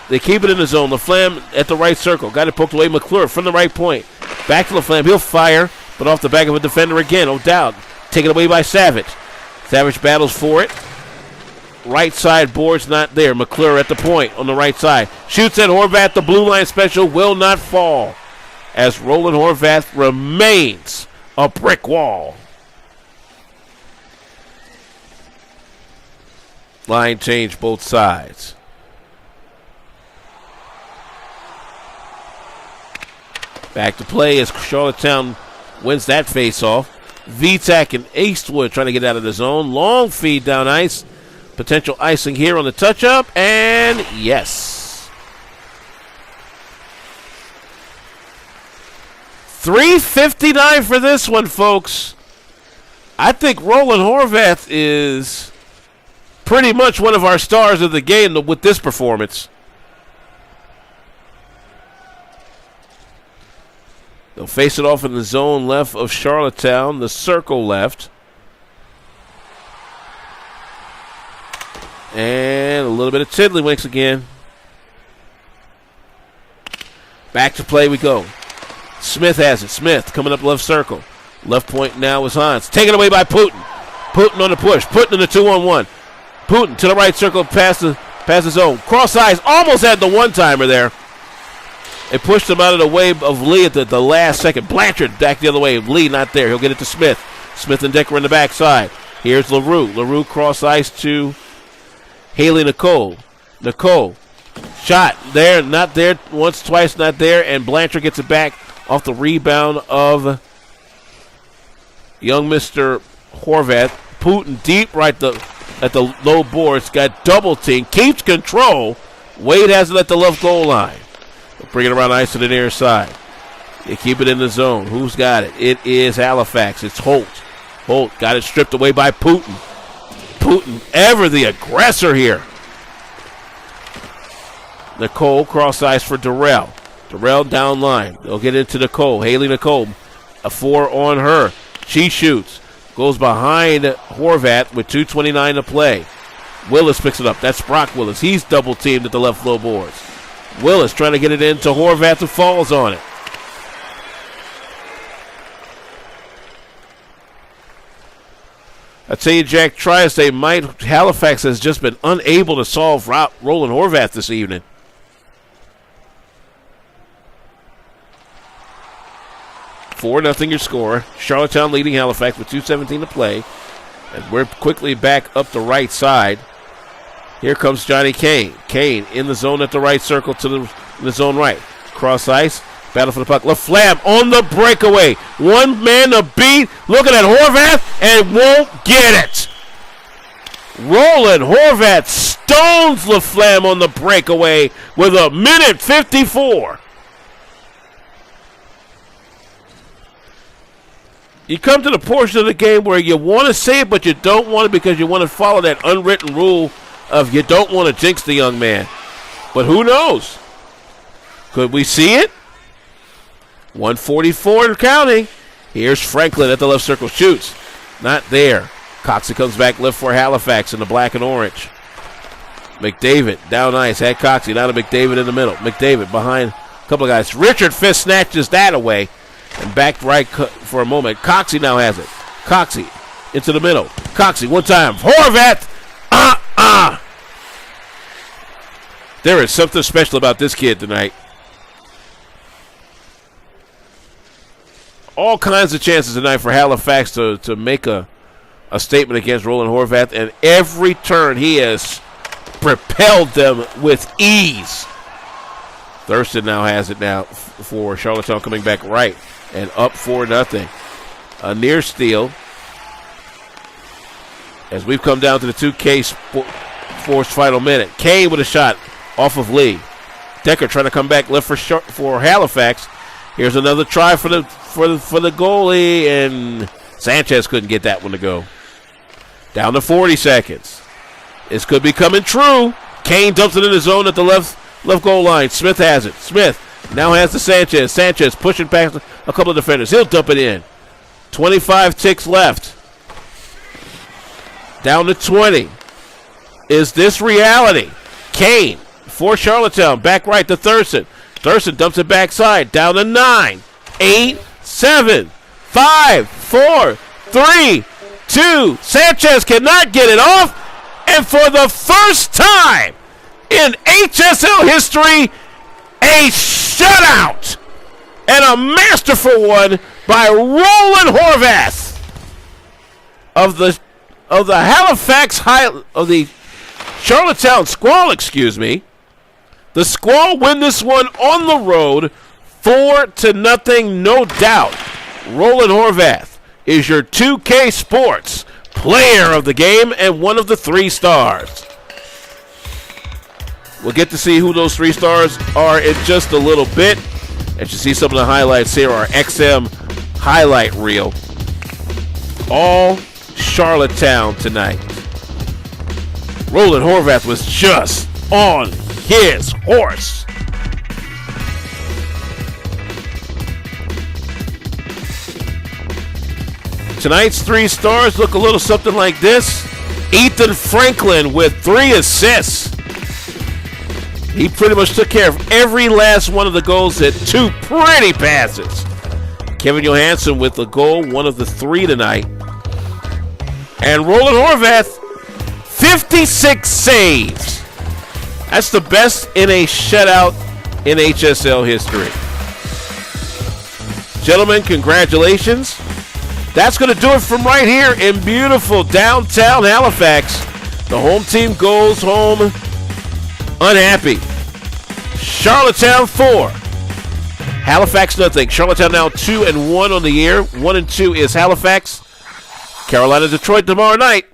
They keep it in the zone. LaFlamme at the right circle. Got it poked away. McClure from the right point. Back to LaFlamme. He'll fire, but off the back of a defender again. No doubt. Taken away by Savage. Savage battles for it. Right side board's not there. McClure at the point on the right side. Shoots at Horvath. The blue line special will not fall, as Roland Horvath remains a brick wall. Line change both sides. Back to play as Charlottetown wins that face-off. Vitak and Eastwood trying to get out of the zone. Long feed down ice. Potential icing here on the touch-up, and yes. 3:59 for this one, folks. I think Roland Horvath is pretty much one of our stars of the game with this performance. They'll face it off in the zone left of Charlottetown, the circle left. And a little bit of tiddlywinks again. Back to play we go. Smith has it. Smith coming up left circle. Left point now is Hans. Taken away by Putin. Putin on the push. Putin in the 2-on-1. Putin to the right circle past the zone. Cross eyes. Almost had the one-timer there. It pushed him out of the way of Lee at the last second. Blanchard back the other way. Lee not there. He'll get it to Smith. Smith and Decker in the backside. Here's LaRue. LaRue cross ice to Haley Nicole. Nicole. Shot. There. Not there. Once, twice. Not there. And Blanchard gets it back off the rebound of young Mr. Horvath. Putin deep right at the low boards. Got double team. Keeps control. Wade has it at the left goal line. Bring it around ice to the near side. They keep it in the zone. Who's got it? It is Halifax. It's Holt. Holt got it stripped away by Putin. Putin, ever the aggressor here. Nicole cross ice for Durrell. Durrell down line. They'll get into Nicole. Haley Nicole, a 4 on her. She shoots. Goes behind Horvath with 2:29 to play. Willis picks it up. That's Brock Willis. He's double teamed at the left low boards. Willis trying to get it into Horvath, who falls on it. I tell you, Jack Trias, Halifax has just been unable to solve Roland Horvath this evening. Four nothing your score. Charlottetown leading Halifax with 2:17 to play. And we're quickly back up the right side. Here comes Johnny Kane. Kane in the zone at the right circle to the zone right. Cross ice. Battle for the puck. LaFlamme on the breakaway. One man to beat. Looking at Horvath and won't get it. Roland Horvath stones LaFlamme on the breakaway with 1:54. You come to the portion of the game where you want to say it, but you don't want it because you want to follow that unwritten rule of you don't want to jinx the young man. But who knows? Could we see it? 1:44 and counting. Here's Franklin at the left circle. Shoots. Not there. Coxey comes back left for Halifax in the black and orange. McDavid down ice. Had Coxey. Now to McDavid in the middle. McDavid behind a couple of guys. Richard Fisk snatches that away. And back right for a moment. Coxey now has it. Coxey into the middle. Coxey one time. Horvath. There is something special about this kid tonight. All kinds of chances tonight for Halifax to make a statement against Roland Horvath. And every turn he has propelled them with ease. Thurston now has it now for Charlottetown coming back right. And up 4-0. A near steal. As we've come down to the 2K Sports final minute. Kane with a shot off of Lee. Decker trying to come back left for Halifax. Here's another try for the goalie, and Sanchez couldn't get that one to go. Down to 40 seconds. This could be coming true. Kane dumps it in the zone at the left goal line. Smith has it. Smith now has the Sanchez. Sanchez pushing past a couple of defenders. He'll dump it in. 25 ticks left. Down to 20. Is this reality? Kane for Charlottetown. Back right to Thurston. Thurston dumps it backside. Down to 9, 8, 7, 5, 4, 3, 2. Sanchez cannot get it off. And for the first time in HSL history, a shutout and a masterful one by Roland Horvath of the Halifax of the Charlottetown Squall, excuse me. The Squall win this one on the road 4-0, no doubt. Roland Horvath is your 2K Sports player of the game and one of the 3 stars. We'll get to see who those 3 stars are in just a little bit. As you see some of the highlights here, our XM highlight reel. All Charlottetown tonight. Roland Horvath was just on his horse. Tonight's 3 stars look a little something like this. Ethan Franklin with 3 assists. He pretty much took care of every last one of the goals at 2 pretty passes. Kevin Johansson with the goal, one of the 3 tonight. And Roland Horvath, 56 saves. That's the best in a shutout in HSL history. Gentlemen, congratulations. That's going to do it from right here in beautiful downtown Halifax. The home team goes home unhappy. Charlottetown 4. Halifax nothing. Charlottetown now 2-1 on the year. 1-2 is Halifax. Carolina, Detroit tomorrow night.